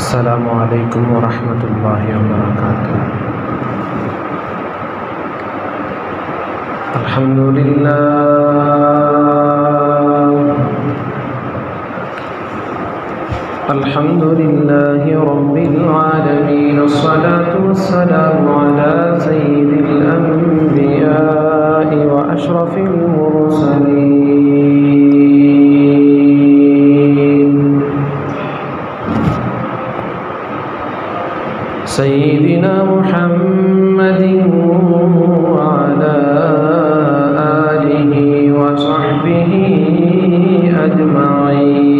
अस्सलामु अलैकुम वरहमतुल्लाहि वबरकातुहू। अल्हम्दुलिल्लाहि रब्बिल आलमीन, अस्सलातु वस्सलामु अला सय्यिदिल अंबियाइ व अशरफिल मुरसलीन सय्यिदिना मुहम्मदिन व अला आलिहि व सहबिहि अजमाईन।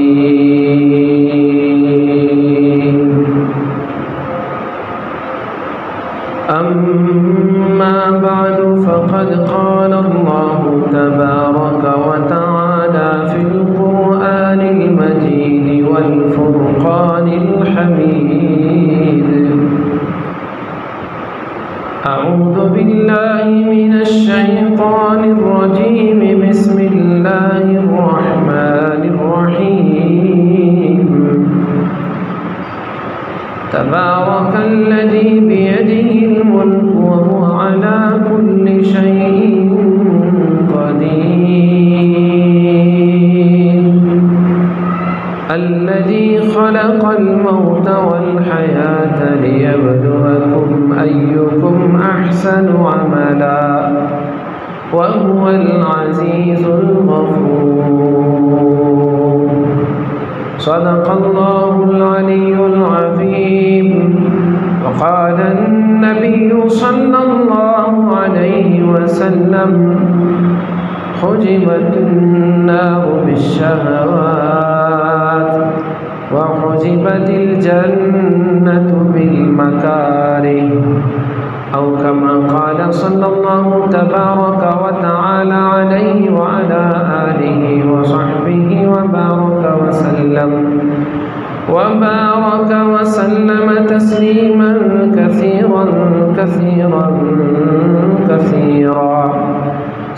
अम्मा बअदु फ़क़द क़ाल अल्लाहु तबारक व तआला फ़िल क़ुरआनिल मजीद वल फ़ुरक़ानिल हमीद। अऊज़ु बिल्लाहि मिनश शैतानिर रजीम, बिस्मिल्लाहिर रहमानिर रहीम। तबारकल्लज़ी बियदिहिल मुल्कु व हुवा अला कुल्लि शैइन क़दीर। अल्लज़ी ख़लक़ल मौत वल हयात लियब्लुवकुम अय्युकुम अहसनु अमला व हुवल अज़ीज़ुल गफ़ूर। सदक़ल्लाहुल अलियुल अज़ीम। वक़ालन नबिय्यु सल्लल्लाहु अलैहि वसल्लम, हुजिबतिन नारु बिश्शहवात व हुजिबतिल जन्नतु बिल मकारिह। औ कमा क़ाल सल्लल्लाहु तबारक व तआला अलैहि व अला आलिहि व सहबिहि व बारक व सल्लम तस्लीमन कसीरन कसीरन कसीरा।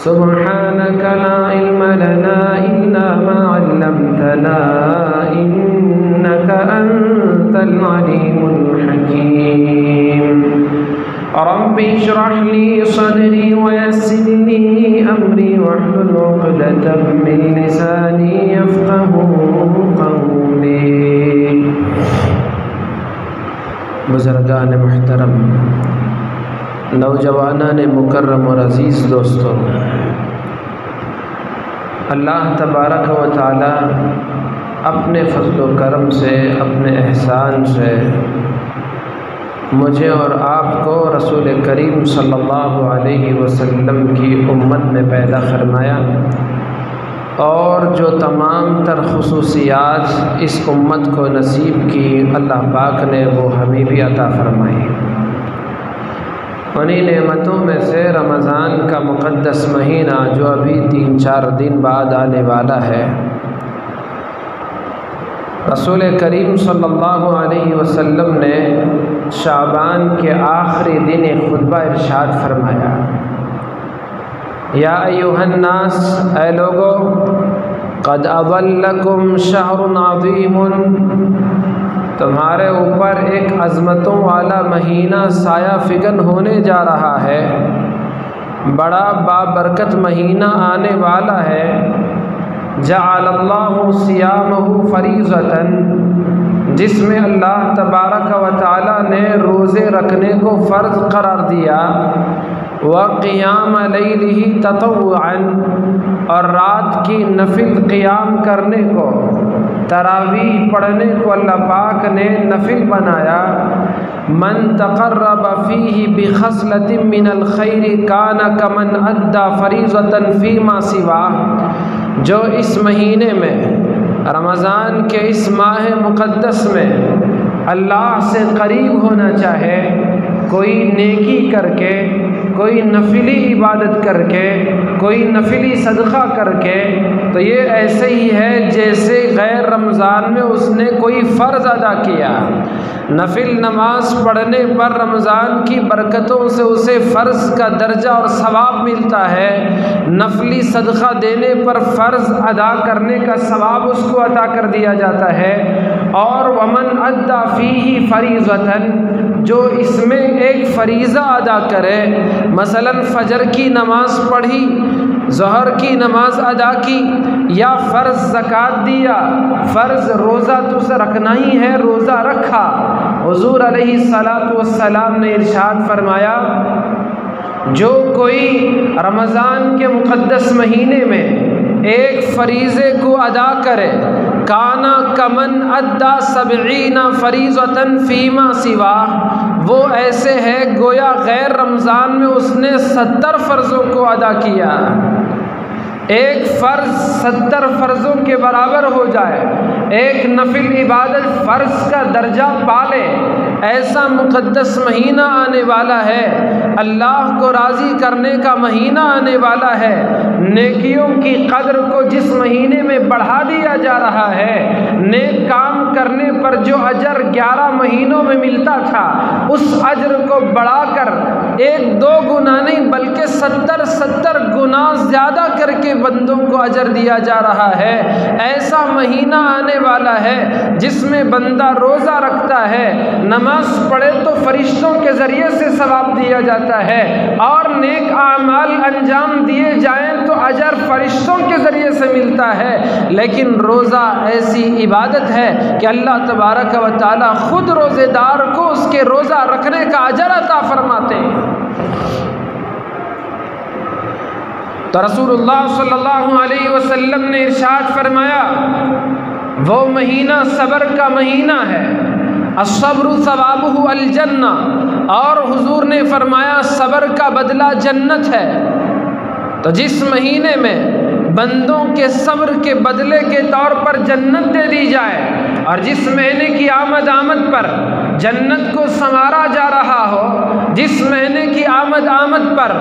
सुब्हानक ला इल्म लना इल्ला मा अल्लमतना इन्नक अंतल अलीमुल हकीम। रब्बि इश्रह ली सदरी व यस्सिर ली अमरी वहलुल उक़दतम मिन लिसानी यफ़क़हू क़ौली। बुज़ुर्गान मुहतरम, नौजवानान मुकर्रम और अज़ीज़ दोस्तों, अल्लाह तबारक व तआला अपने फ़ज़्ल व करम से, अपने एहसान से मुझे और आपको रसूल करीम सल्लल्लाहु अलैहि वसल्लम की उम्मत में पैदा फरमाया और जो तमाम तर ख़ुसूसियात इस उम्मत को नसीब की अल्लाह पाक ने वो हमें भी अता फरमाई। उन्हीं नेमतों में से रमज़ान का मुक़द्दस महीना जो अभी 3-4 दिन बाद आने वाला है, रसूल करीम सल्लल्लाहु अलैहि वसल्लम ने शाबान के आखिरी दिन एक खुतबा इरशाद फरमाया, या अय्युहन्नास, ऐ लोगो, क़द अज़ल्लकुम शहरुन अज़ीमुन, तुम्हारे ऊपर एक अज़मतों वाला महीना साया फिगन होने जा रहा है, बड़ा बाबरकत महीना आने वाला है। जअलल्लाहु सियामहु फरीज़तन, जिसमें अल्लाह तबारक व तआला ने रोज़े रखने को फ़र्ज़ करार दिया। व क़ियाम लैलिही ततव्वुअन, और रात की नफिल क़ियाम करने को, तरावीह पढ़ने को अल्लाह पाक ने नफिल बनाया। मन तक़र्रब फ़ीही बिख़स्लतिन मिनल ख़ैरि काना कमन अद्दा फ़रीज़तन फ़ीमा सिवा। जो इस महीने में, रमज़ान के इस माह मुक़द्दस में अल्लाह से करीब होना चाहे, कोई नेकी करके, कोई नफिली इबादत करके, कोई नफिली सदक़ा करके तो ये ऐसे ही है जैसे गैर रमज़ान में उसने कोई फ़र्ज़ अदा किया। नफिल नमाज पढ़ने पर रमज़ान की बरकतों से उसे फ़र्ज़ का दर्जा और सवाब मिलता है, नफली सदक़ा देने पर फ़र्ज़ अदा करने का सवाब उसको अता कर दिया जाता है। और वमन अद्दा फ़ीही फ़रीज़तन, जो इसमें एक फ़रीज़ा अदा करे, मसलन फ़जर की नमाज़ पढ़ी, ज़हर की नमाज अदा की, या फ़र्ज़ ज़कात दिया, फ़र्ज़ रोज़ा तो उसे रखना ही है, रोज़ा रखा। हुज़ूर अलैहिस्सलातु वस्सलाम ने इरशाद फरमाया, जो कोई रमज़ान के मुक़द्दस महीने में एक फ़रीज़े को अदा करे, काना कमन अद्दा सबईना फ़रीज़तन फ़ीमा सिवा, वो ऐसे है गोया गैर रमज़ान में उसने 70 फ़र्ज़ों को अदा किया। एक फ़र्ज़ 70 फ़र्ज़ों के बराबर हो जाए, एक नफिल इबादत फ़र्ज़ का दर्जा पाले, ऐसा मुक़द्दस महीना आने वाला है, अल्लाह को राज़ी करने का महीना आने वाला है। नेकियों की कदर को जिस महीने में बढ़ा दिया जा रहा है, नेक काम करने पर जो अजर 11 महीनों में मिलता था, उस अजर को बढ़ाकर 1-2 गुना नहीं बल्कि 70 गुना ज़्यादा करके बंदों को अजर दिया जा रहा है। ऐसा महीना आने वाला है जिसमें बंदा रोज़ा रखता है, नमाज पढ़े तो फरिश्तों के ज़रिए से सवाब दिया जाता है, और नेक आमाल अंजाम दिए जाएं तो अजर फरिश्तों के ज़रिए से मिलता है। लेकिन रोज़ा ऐसी इबादत है कि अल्लाह तबारक व तआला ख़ुद रोज़ेदार को उसके रोज़ा रखने का अजर अता फरमाते हैं। तो रसूलुल्लाह सल्लल्लाहु अलैहि वसल्लम ने इरशाद फरमाया, वो महीना सब्र का महीना है, अस्सब्रु सवाबुहु अल जन्ना, और हुजूर ने फरमाया सब्र का बदला जन्नत है। तो जिस महीने में बंदों के सब्र के बदले के तौर पर जन्नत दे दी जाए, और जिस महीने की आमद पर जन्नत को संवारा जा रहा हो, जिस महीने की आमद पर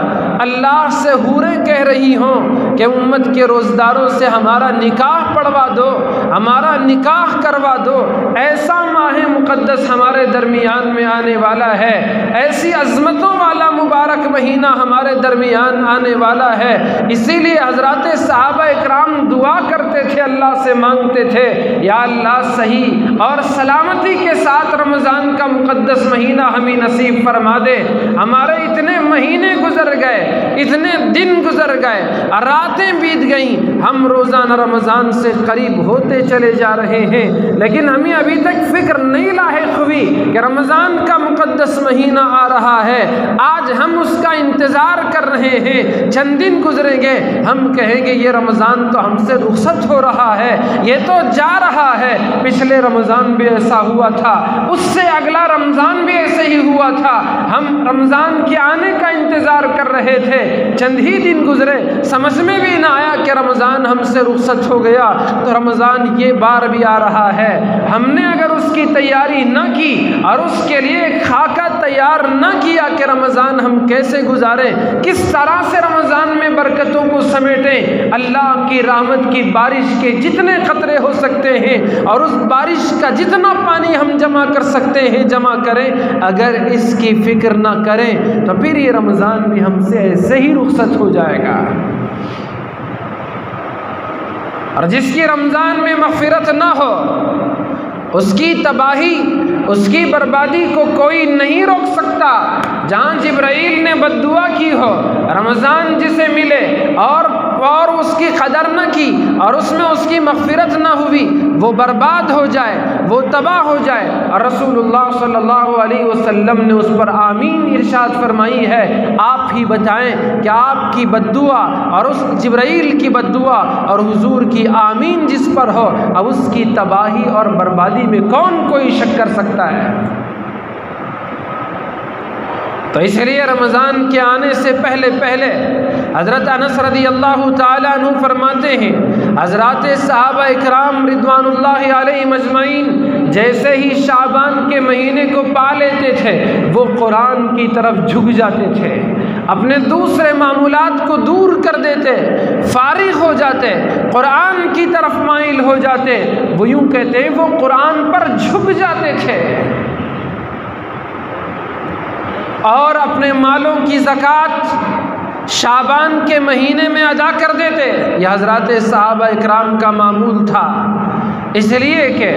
अल्लाह से हूरें कह रही हों कि उम्मत के रोज़दारों से हमारा निकाह पढ़वा दो, हमारा निकाह करवा दो, ऐसा माह मुक़द्दस हमारे दरमियान में आने वाला है, ऐसी अज़मतों वाला मुबारक महीना हमारे दरमियान आने वाला है। इसीलिए हज़रात सहाबा इकराम दुआ करते थे, अल्लाह से मांगते थे, या अल्लाह सही और सलामती के साथ रमज़ान का मुक़द्दस महीना हमें नसीब फरमा दे। हमारे इतने महीने गुजर गए, इतने दिन गुजर गए, रातें बीत गईं, हम रोज़ाना रमज़ान से करीब होते चले जा रहे हैं, लेकिन हमें अभी तक फ़िक्र नहीं लाहिक़ हुई कि रमज़ान का मुक़द्दस महीना आ रहा है। आज हम उसका इंतज़ार कर रहे हैं, चंद दिन गुजरेंगे, हम कहेंगे ये रमज़ान तो हमसे रुखसत हो रहा है, ये तो जा रहा है, पिछले रमज़ान भी ऐसा हुआ था, उससे अगला रमज़ान भी ऐसे ही हुआ था, हम रमज़ान के आने का इंतज़ार कर रहे थे, चंद ही दिन गुजरे, समझ में भी ना आया कि रमज़ान हमसे रुखसत हो गया। तो रमज़ान ये बार भी आ रहा है, हमने अगर उसकी तैयारी न की और उसके लिए खाका तैयार न किया कि रमज़ान हम कैसे गुजारें, किस तरह से रमज़ान में बरकतों को समेटें, अल्लाह की रहमत की बारिश के जितने ख़तरे हो सकते हैं और उस बारिश का जितना पानी हम जमा कर सकते हैं जमा करें, अगर इसकी फ़िक्र ना करें तो फिर ये रमज़ान भी हमसे ऐसे ही रुखसत हो जाएगा। और जिसकी रमज़ान में मग़फ़िरत ना हो, उसकी तबाही, उसकी बर्बादी को कोई नहीं रोक सकता। जहाँ जिब्राइल ने बद्दुआ की हो, रमज़ान जिसे मिले और उसकी कदर न की और उसमें उसकी मग़फ़िरत न हुई, वो बर्बाद हो जाए, वो तबाह हो जाए। और रसूलुल्लाह सल्लल्लाहु अलैहि वसल्लम ने उस पर आमीन इरशाद फरमाई है। आप ही बताएं कि आपकी बद्दुआ और उस जिब्राइल की बद्दुआ और हुजूर की आमीन जिस पर हो, अब उसकी तबाही और बर्बादी में कौन कोई शक कर सकता है। तो इसलिए रमज़ान के आने से पहले हज़रत अनस रज़ियल्लाहु ताला अन्हु फरमाते हैं, हज़रात सहाबा इकराम रिदवानुल्लाहि अलैहिम अजमईन जैसे ही शाबान के महीने को पा लेते थे, वो कुरान की तरफ झुक जाते थे, अपने दूसरे मामूलात को दूर कर देते, फारिग हो जाते, कुरान की तरफ माइल हो जाते। वो यूं कहते हैं वो कुरान पर झुक जाते थे और अपने मालों की ज़कात शाबान के महीने में अदा कर देते। यह हज़रात सहाबा इकराम का मामूल था, इसलिए कि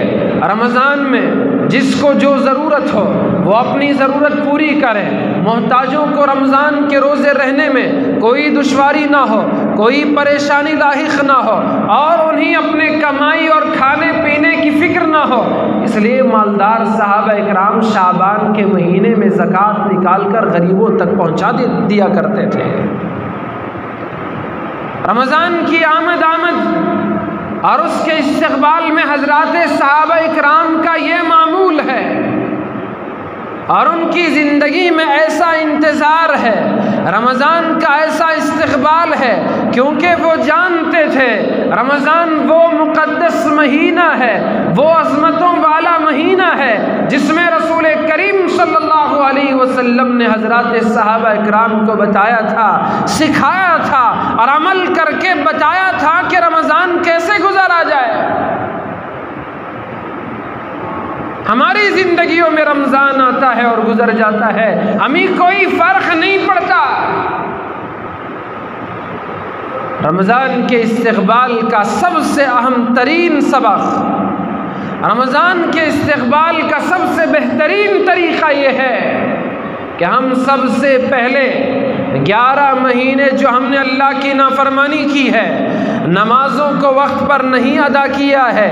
रमज़ान में जिसको जो ज़रूरत हो वो अपनी ज़रूरत पूरी करे, मोहताजों को रमज़ान के रोज़े रहने में कोई दुश्वारी ना हो, कोई परेशानी लाहिक ना हो और उन्हें अपने कमाई और खाने पीने की फ़िक्र ना हो। इसलिए मालदार सहाबा इकराम शाबान के महीने में ज़कात निकाल कर गरीबों तक पहुँचा दिया करते थे। रमज़ान की आमद और उसके इस्तक़बाल में हज़रात सहाबा इकराम का ये मामूल है और उनकी ज़िंदगी में ऐसा इंतज़ार है, रमज़ान का ऐसा इस्तक़बाल है, क्योंकि वो जानते थे रमज़ान वो मुक़द्दस महीना है, वो अज़मतों वाला महीना है जिसमें रसूल करीम सल्लल्लाहु अलैहि वसल्लम ने हज़रात सहाबा इकराम को बताया था, सिखाया था और अमल करके बताया था कि रमज़ान कैसे गुजारा जाए। हमारी ज़िंदगियों में रमज़ान आता है और गुजर जाता है, हमें कोई फ़र्क नहीं पड़ता। रमज़ान के इस्तक़बाल का सबसे अहम तरीन सबक, रमज़ान के इस्तक़बाल का सबसे बेहतरीन तरीक़ा ये है कि हम सबसे पहले 11 महीने जो हमने अल्लाह की नाफरमानी की है, नमाज़ों को वक्त पर नहीं अदा किया है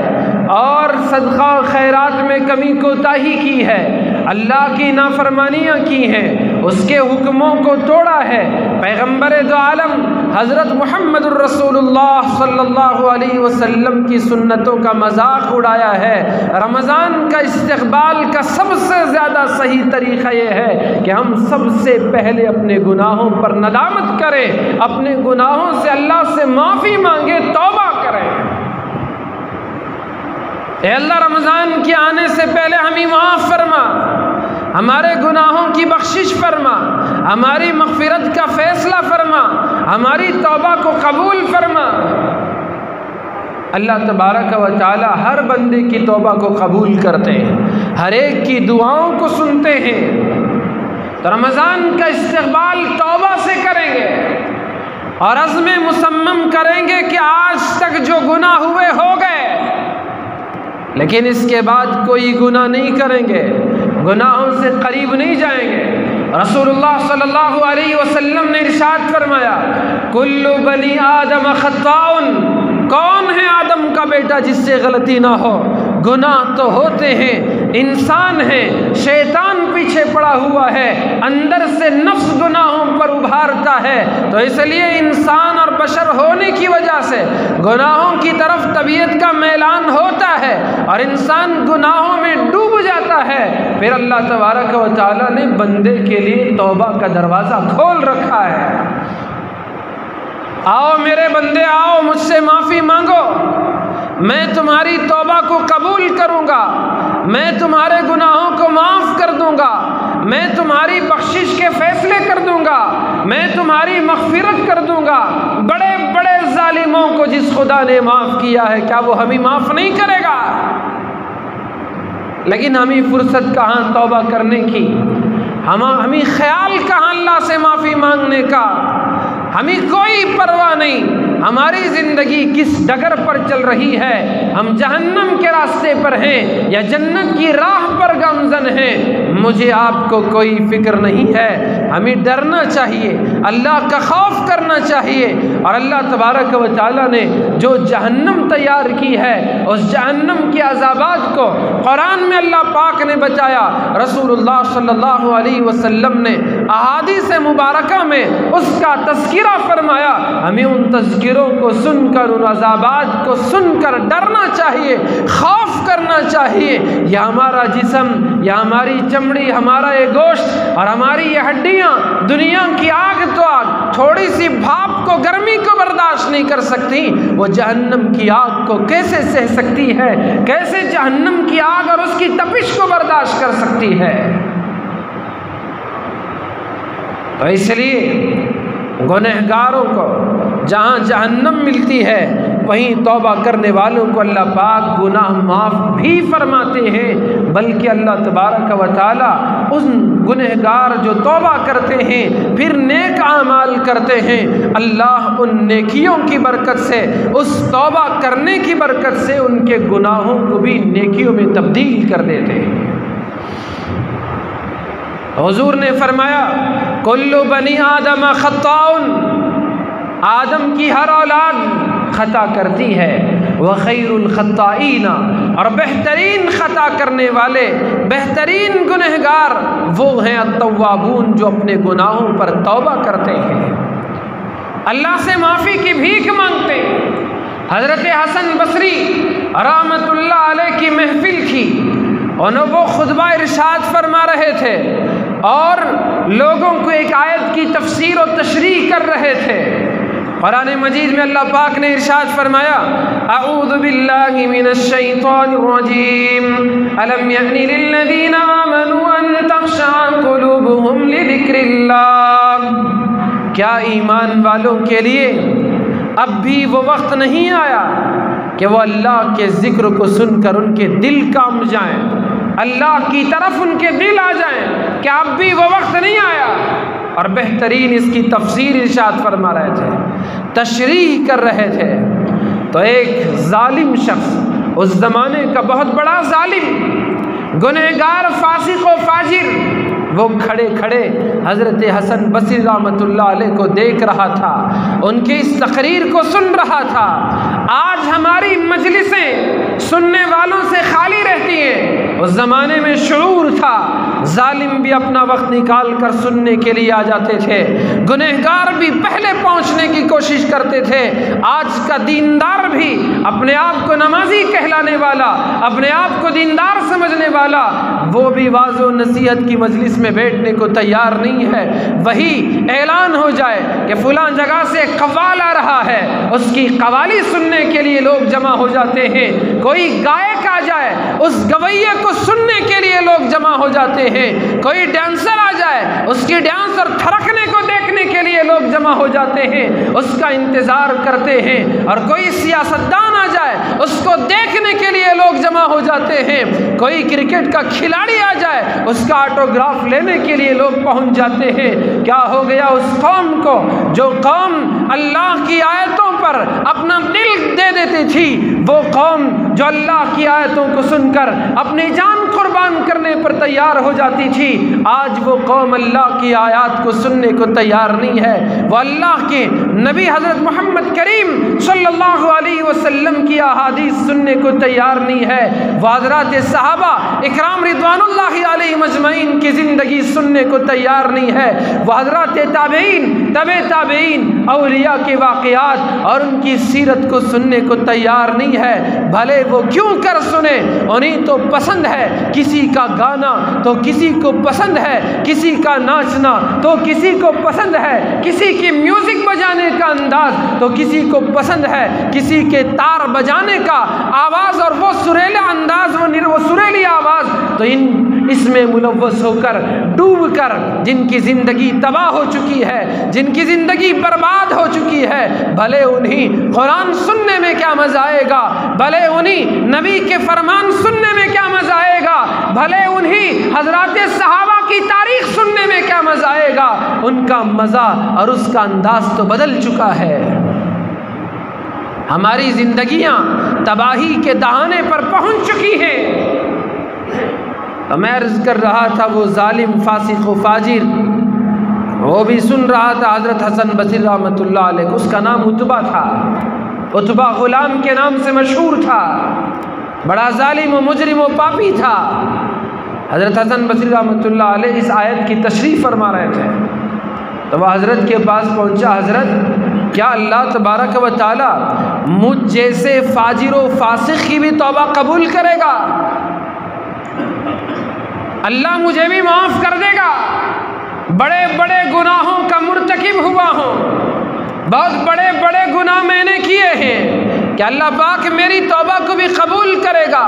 और सदका खैरात में कमी कोताही की है, अल्लाह की नाफरमानियाँ की हैं, उसके हुक्मों को तोड़ा है, पैगम्बर दो आलम हज़रत मुहम्मदुर रसूलुल्लाह सल्लल्लाहु अलैहि वसल्लम की सुन्नतों का मजाक उड़ाया है। रमज़ान का इस्तक़बाल का सबसे ज़्यादा सही तरीक़ा ये है कि हम सबसे पहले अपने गुनाहों पर नदामत करें, अपने गुनाहों से अल्लाह से माफ़ी मांगे, तौबा करें। ए अल्लाह, रमज़ान के आने से पहले हमें माफ़ फरमा, हमारे गुनाहों की बख्शिश फरमा, हमारी मग़फ़िरत का फ़ैसला फरमा, हमारी तौबा को कबूल फरमा। अल्लाह तबारक व तआला हर बंदे की तौबा को कबूल करते हैं, हर एक की दुआओं को सुनते हैं। तो रमज़ान का इस्तक़बाल तौबा से करेंगे और अज़्म मुसम्मम करेंगे कि आज तक जो गुनाह हुए हो गए, लेकिन इसके बाद कोई गुनाह नहीं करेंगे, गुनाहों से करीब नहीं जाएंगे। रसूलुल्लाह सल्लल्लाहु अलैहि वसल्लम ने इरशाद फरमाया, कुल्लु बनी आदम खत्ताउन, कौन है आदम का बेटा जिससे गलती ना हो? गुनाह तो होते हैं, इंसान है, शैतान पीछे पड़ा हुआ है, अंदर से नफ्स गुनाहों पर उभारता है। तो इसलिए इंसान और बशर होने की वजह से गुनाहों की तरफ तबीयत का मैलान होता है और इंसान गुनाहों में डूब जाता है। फिर अल्लाह तबारक व तआला ने बंदे के लिए तौबा का दरवाज़ा खोल रखा है। आओ मेरे बंदे, आओ मुझसे माफ़ी मांगो, मैं तुम्हारी तौबा को कबूल करूँगा, मैं तुम्हारे गुनाहों को माफ़ कर दूँगा, मैं तुम्हारी बख्शिश के फ़ैसले कर दूँगा, मैं तुम्हारी मग़फ़िरत कर दूँगा। बड़े बड़े ज़ालिमों को जिस खुदा ने माफ़ किया है, क्या वो हमें माफ़ नहीं करेगा? लेकिन हमें फ़ुर्सत कहाँ तौबा करने की, हमें ख्याल कहाँ अल्लाह से माफ़ी मांगने का, हमें कोई परवाह नहीं हमारी ज़िंदगी किस डगर पर चल रही है, हम जहन्नम के रास्ते पर हैं या जन्नत की राह पर गामज़न हैं, मुझे आपको कोई फ़िक्र नहीं है। हमें डरना चाहिए, अल्लाह का खौफ करना चाहिए और अल्लाह तबारक व तआला ने जो जहन्नम तैयार की है, उस जहन्नम के अज़ाबात को कुरान में अल्लाह पाक ने बताया, रसूलुल्लाह सल्लल्लाहु अलैहि वसल्लम ने अहादीस मुबारका में उसका तज़किरा फरमाया। हमें उन तज़किरों को सुनकर, उन अज़ाबात को सुनकर डरना चाहिए, खौफ करना चाहिए। यह हमारा जिस्म, यह हमारी चमड़ी, हमारा ये गोश्त और हमारी ये हड्डियाँ दुनिया की आग तो आग, थोड़ी सी भाप को, गर्मी को बर्दाश्त नहीं कर सकती, वो जहन्नम की आग को कैसे सह सकती है? कैसे जहन्नम की आग और उसकी तपिश को बर्दाश्त कर सकती है? तो इसलिए गुनहगारों को जहाँ जहन्नम मिलती है वहीं तौबा करने वालों को अल्लाह पाक गुनाह माफ़ भी फरमाते हैं, बल्कि अल्लाह तबारक व तआला उन गुनहगार जो तौबा करते हैं फिर नेक आमाल करते हैं, अल्लाह उन नेकियों की बरकत से, उस तौबा करने की बरकत से उनके गुनाहों को भी नेकियों में तब्दील कर देते हैं। हुजूर ने फरमाया कुल्लु बनी आदम खत्ताउन, आदम की हर औलाद खता करती है, व खैरुल खत्ताईना, और बेहतरीन खता करने वाले, बेहतरीन गुनहगार वो हैं अत्तवाबून, जो अपने गुनाहों पर तौबा करते हैं, अल्लाह से माफ़ी की भीख मांगते हैं। हज़रत हसन बसरी रहमतुल्लाह अलैह की महफिल थी और वो खुतबा इरशाद फरमा रहे थे और लोगों को एक आयत की तफसीर और तशरीह कर रहे थे। कुरान मजीद में अल्लाह पाक ने इरशाद फरमाया अऊज़ु बिल्लाहि मिनश शैतानिर रजीम अलम यअनि लिल्लज़ीना आमनू अन तख़शअ क़ुलूबुहुम लिज़िक्रिल्लाह, क्या ईमान वालों के लिए अब भी वो वक्त नहीं आया कि वो अल्लाह के ज़िक्र को सुनकर उनके दिल कांप जाएं, अल्लाह की तरफ उनके दिल आ जाएं, क्या अब भी वो वक्त नहीं आया? और बेहतरीन इसकी तफसीर इरशाद फरमा रहे थे, तशरीह कर रहे थे। तो एक जालिम शख्स, उस ज़माने का बहुत बड़ा जालिम गुनहगार फासिक व फाजिर, वो खड़े खड़े हज़रत हसन बसरी रहमतुल्लाह अलैह को देख रहा था, उनकी इस तकरीर को सुन रहा था। आज हमारी मजलिसें सुनने वालों से खाली रहती हैं, उस ज़माने में शऊर था, जालिम भी अपना वक्त निकाल कर सुनने के लिए आ जाते थे, गुनहगार भी पहले पहुंचने की कोशिश करते थे। आज का दीनदार भी, अपने आप को नमाजी कहलाने वाला, अपने आप को दीनदार समझने वाला, वो भी वाज़ो नसीहत की मजलिस में बैठने को तैयार नहीं है। वही ऐलान हो जाए कि फलां जगह से कव्वाल आ रहा है, उसकी कव्वाली सुनने के लिए लोग जमा हो जाते हैं। कोई गायक आ जाए, उस गवैये को सुनने के लिए लोग जमा हो जाते हैं। कोई डांसर आ जाए, उसकी डांस और थरकने को देखने के लिए लोग जमा हो जाते हैं, उसका इंतज़ार करते हैं। और कोई सियासतदान आ जाए, उसको देखने के लिए लोग जमा हो जाते हैं। कोई क्रिकेट का खिलाड़ी आ जाए, उसका ऑटोग्राफ लेने के लिए लोग पहुंच जाते हैं। क्या हो गया उस कौम को, जो कौम अल्लाह की आयतों पर अपना दिल दे देती थी, वो कौम जो अल्लाह की आयतों को सुनकर अपनी जान कुर्बान करने पर तैयार हो जाती थी, आज वो कौम अल्लाह की आयत को सुनने को तैयार नहीं है। वो अल्लाह के नबी हज़रत मोहम्मद करीम सल्लल्लाहु अलैहि वसल्लम की अहादीस सुनने को तैयार नहीं है। वो हज़रात सहाबा इकराम रिदवानुल्लाहि अलैहिम अजमईन की ज़िंदगी सुनने को तैयार नहीं है। वो हज़रात ताबईन, तबे ताबईन, औलिया के वाक़यात और उनकी सीरत को सुनने को तैयार नहीं है। भले वो क्यों कर सुने, उन्हें तो पसंद है किसी का गाना, तो किसी को पसंद है किसी का नाचना, तो किसी को पसंद है किसी की म्यूज़िक बजाने का अंदाज, तो किसी को पसंद है किसी के तार बजाने का आवाज़ और वो सुरीला अंदाज, वो सुरीली आवाज़। तो इसमें मुलव्वस होकर, डूब कर, जिनकी ज़िंदगी तबाह हो चुकी है, जिनकी ज़िंदगी बर्बाद हो चुकी है, भले उन्हीं कुरान सुनने में क्या मज़ा आएगा, भले उन्हीं नबी के फरमान सुनने में क्या मज़ा आएगा, भले उन्हीं हज़रात सहाबा की तारीख सुनने में क्या मज़ा आएगा। उनका मज़ा और उसका अंदाज तो बदल चुका है। हमारी ज़िंदगियाँ तबाही के दहाने पर पहुँच चुकी हैं। मैं अर्ज़ कर रहा था, वो जालिम फासिक व फाजिर, वो भी सुन रहा था हज़रत हसन बसरी रहमतुल्लाह अलैह, उसका नाम उतबा था, उतबा ग़ुलाम के नाम से मशहूर था, बड़ा जालिम व मुजरिम व पापी था। हज़रत हसन बसरी रहमतुल्लाह अलैह इस आयत की तशरीह फरमा रहे थे, तो वह हज़रत के पास पहुँचा, हज़रत क्या अल्लाह तबारक व तआला मुझ जैसे फाजिर व फासिक की भी तौबा कबूल करेगा? अल्लाह मुझे भी माफ़ कर देगा? बड़े बड़े गुनाहों का मुर्तकिब हुआ हूँ, बहुत बड़े बड़े गुनाह मैंने किए हैं, क्या अल्लाह पाक मेरी तौबा को भी कबूल करेगा?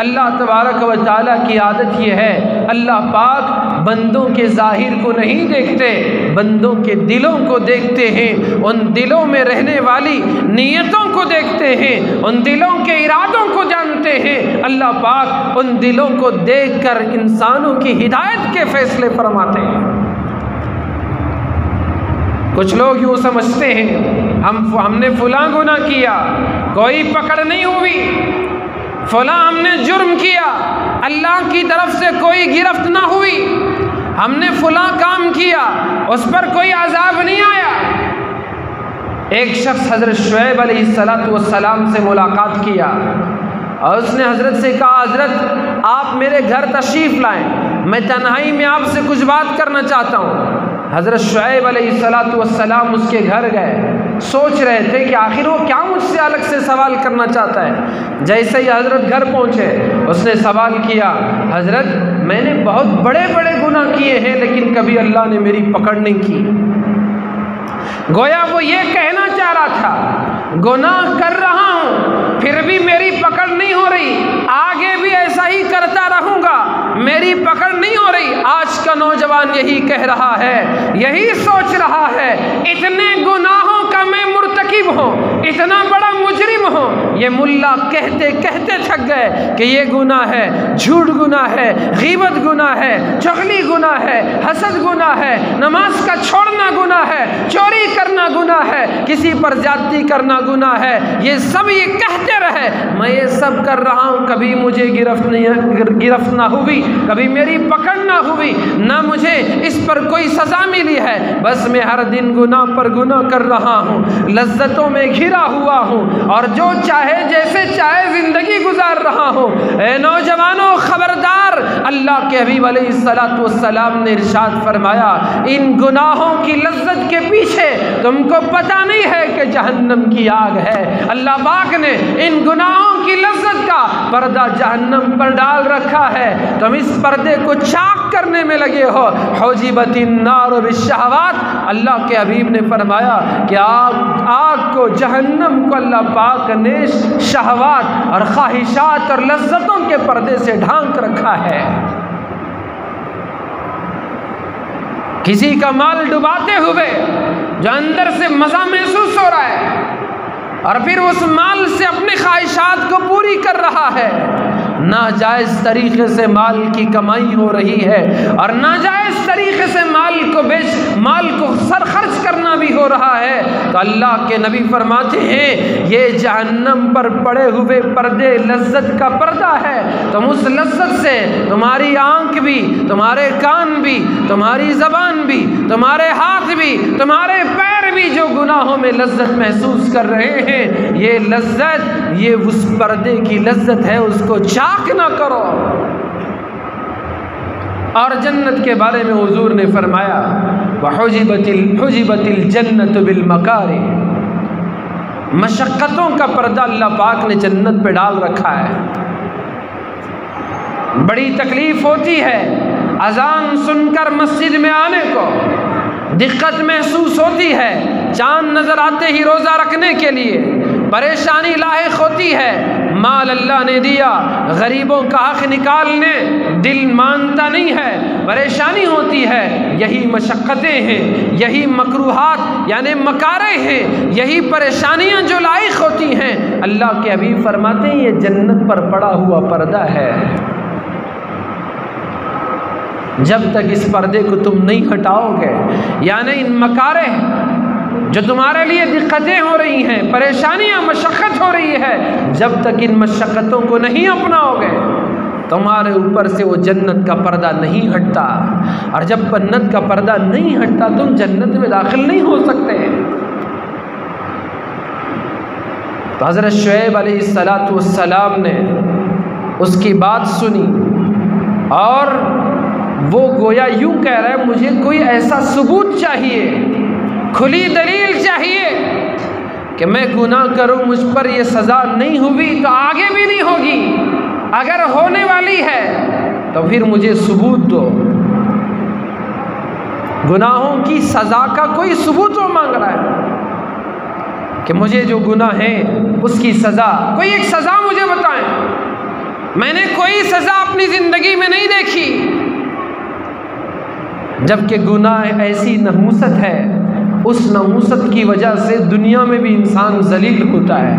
अल्लाह तबारक व तआला की आदत ये है, अल्लाह पाक बंदों के ज़ाहिर को नहीं देखते, बंदों के दिलों को देखते हैं, उन दिलों में रहने वाली नीयतों को देखते हैं, उन दिलों के इरादों को जानते हैं। अल्लाह पाक उन दिलों को देखकर इंसानों की हिदायत के फैसले फरमाते हैं। कुछ लोग यूँ समझते हैं हमने फुला गुनाह किया, कोई पकड़ नहीं हुई, फला हमने जुर्म किया, अल्लाह की तरफ से कोई गिरफ्त ना हुई, हमने फला काम किया, उस पर कोई अजाब नहीं आया। एक शख्स हज़रत शुएब अलैहिस्सलाम से मुलाकात किया और उसने हज़रत से कहा, हज़रत आप मेरे घर तशरीफ़ लाएं, मैं तन्हाई में आपसे कुछ बात करना चाहता हूँ। हज़रत शुएब अलैहिस्सलाम उसके घर गए, सोच रहे थे कि आखिर वो क्या मुझसे अलग से सवाल करना चाहता है। जैसे ही हज़रत घर पहुँचे उसने सवाल किया, हज़रत मैंने बहुत बड़े बड़े गुनाह किए हैं लेकिन कभी अल्लाह ने मेरी पकड़ नहीं की। गोया वो ये कहना चाह रहा था, गुनाह कर रहा हूँ फिर भी मेरी पकड़ नहीं हो रही, आगे भी ऐसा ही करता रहूँगा, मेरी पकड़ नहीं हो रही। आज का नौजवान यही कह रहा है, यही सोच रहा है, इतने गुनाहों का मैं मुर्तकिब हूँ, इतना बड़ा मुजरिम हूँ। ये मुल्ला कहते कहते थक गए कि ये गुनाह है, झूठ गुनाह है, गीबत गुनाह है, चुगली गुनाह है, हसद गुनाह है, नमाज का छोड़ना गुनाह है, चोरी करना गुनाह है, किसी पर ज्यादती करना गुनाह है। ये सब ये कहते रहे, मैं ये सब कर रहा हूँ, कभी मुझे गिरफ्त ना हुई, कभी मेरी पकड़ ना हुई, ना मुझे इस पर कोई सज़ा मिली है, बस मैं हर दिन गुनाह पर गुनाह कर रहा हूँ, लज्जतों में घिरा हुआ हूँ और जो चाहे जैसे चाहे ज़िंदगी गुजार रहा हूँ। ए नौजवानों खबरदार, अल्लाह के हबीब अलैहिस्सलाम ने इरशाद फरमाया, इन गुनाहों की लज्जत के पीछे तुमको पता नहीं है कि जहन्नम की आग है। अल्लाह पाक ने इन गुनाहों की लज्जत का पर्दा जहन्नम पर डाल रखा है, तुम इस पर्दे को चाक करने में लगे हो। हुजिबतिन नार बिश्शहवात, अल्लाह के हबीब ने फरमाया कि आग को, जहन्नम को अल्लाह पाक ने शहवात और ख्वाहिशात और लज्जतों के पर्दे से ढांक रखा है। किसी का माल डुबाते हुए जो अंदर से मज़ा महसूस हो रहा है और फिर उस माल से अपनी ख्वाहिशात को पूरी कर रहा है, नाजायज़ तरीक़े से माल की कमाई हो रही है और नाजायज़ तरीक़े से माल को सरखर्च करना भी हो रहा है, तो अल्लाह के नबी फरमाते हैं ये जहन्नम पर पड़े हुए पर्दे लज्जत का पर्दा है। तुम उस लज्जत से, तुम्हारी आँख भी, तुम्हारे कान भी, तुम्हारी ज़बान भी, तुम्हारे हाथ भी, तुम्हारे पैर भी जो गुनाहों में लज्जत महसूस कर रहे हैं, ये लज्जत, ये उस पर्दे की लज्जत है, उसको चाक ना करो। और जन्नत के बारे में हुजूर ने फरमाया, हुजिबतिल जन्नतु बिल मकारी, मशक्क़तों का पर्दा अल्लाह पाक ने जन्नत पे डाल रखा है। बड़ी तकलीफ़ होती है अजान सुनकर मस्जिद में आने को, दिक्कत महसूस होती है चाँद नज़र आते ही रोज़ा रखने के लिए, परेशानी लाहिक होती है, माल अल्लाह ने दिया, गरीबों का हक़ निकालने दिल मानता नहीं है, परेशानी होती है। यही मशक्क़तें हैं, यही मकरूहात यानी मकारे हैं, यही परेशानियां जो लायक होती हैं। अल्लाह के हबीब फरमाते हैं ये जन्नत पर पड़ा हुआ पर्दा है। जब तक इस पर्दे को तुम नहीं हटाओगे, यानी इन मकारे जो तुम्हारे लिए दिक्कतें हो रही हैं, परेशानियां, मशक्क़त हो रही है, जब तक इन मशक्क़तों को नहीं अपनाओगे तुम्हारे ऊपर से वो जन्नत का पर्दा नहीं हटता। और जब जन्नत का पर्दा नहीं हटता तुम जन्नत में दाखिल नहीं हो सकते। तो हज़रत शुएब अलैहिस्सलाम ने उसकी बात सुनी और वो गोया यूँ कह रहा है मुझे कोई ऐसा सबूत चाहिए, खुली दलील चाहिए कि मैं गुनाह करूं, मुझ पर ये सज़ा नहीं हुई तो आगे भी नहीं होगी, अगर होने वाली है तो फिर मुझे सबूत दो। गुनाहों की सज़ा का कोई सबूत वो मांग रहा है कि मुझे जो गुनाह है उसकी सज़ा, कोई एक सज़ा मुझे बताएं। मैंने कोई सज़ा अपनी ज़िंदगी में नहीं देखी। जबकि गुनाह ऐसी नहूसत है, उस नहूसत की वजह से दुनिया में भी इंसान जलील होता है,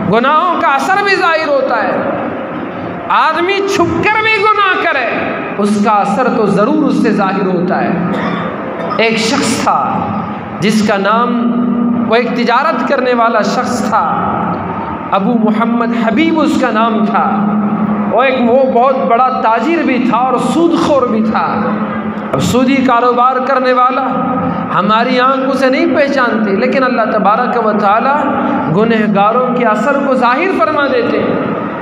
गुनाहों का असर भी जाहिर होता है। आदमी छुपकर भी गुनाह करे, उसका असर तो ज़रूर उससे जाहिर होता है। एक शख्स था जिसका नाम, वो एक तिजारत करने वाला शख्स था, अबू मोहम्मद हबीब उसका नाम था। वो बहुत बड़ा ताजिर भी था और सूदखोर भी था। अब सूदी कारोबार करने वाला हमारी आंख उसे नहीं पहचानती, लेकिन अल्लाह तबारक व तआला गुनहगारों के असर को जाहिर फरमा देते।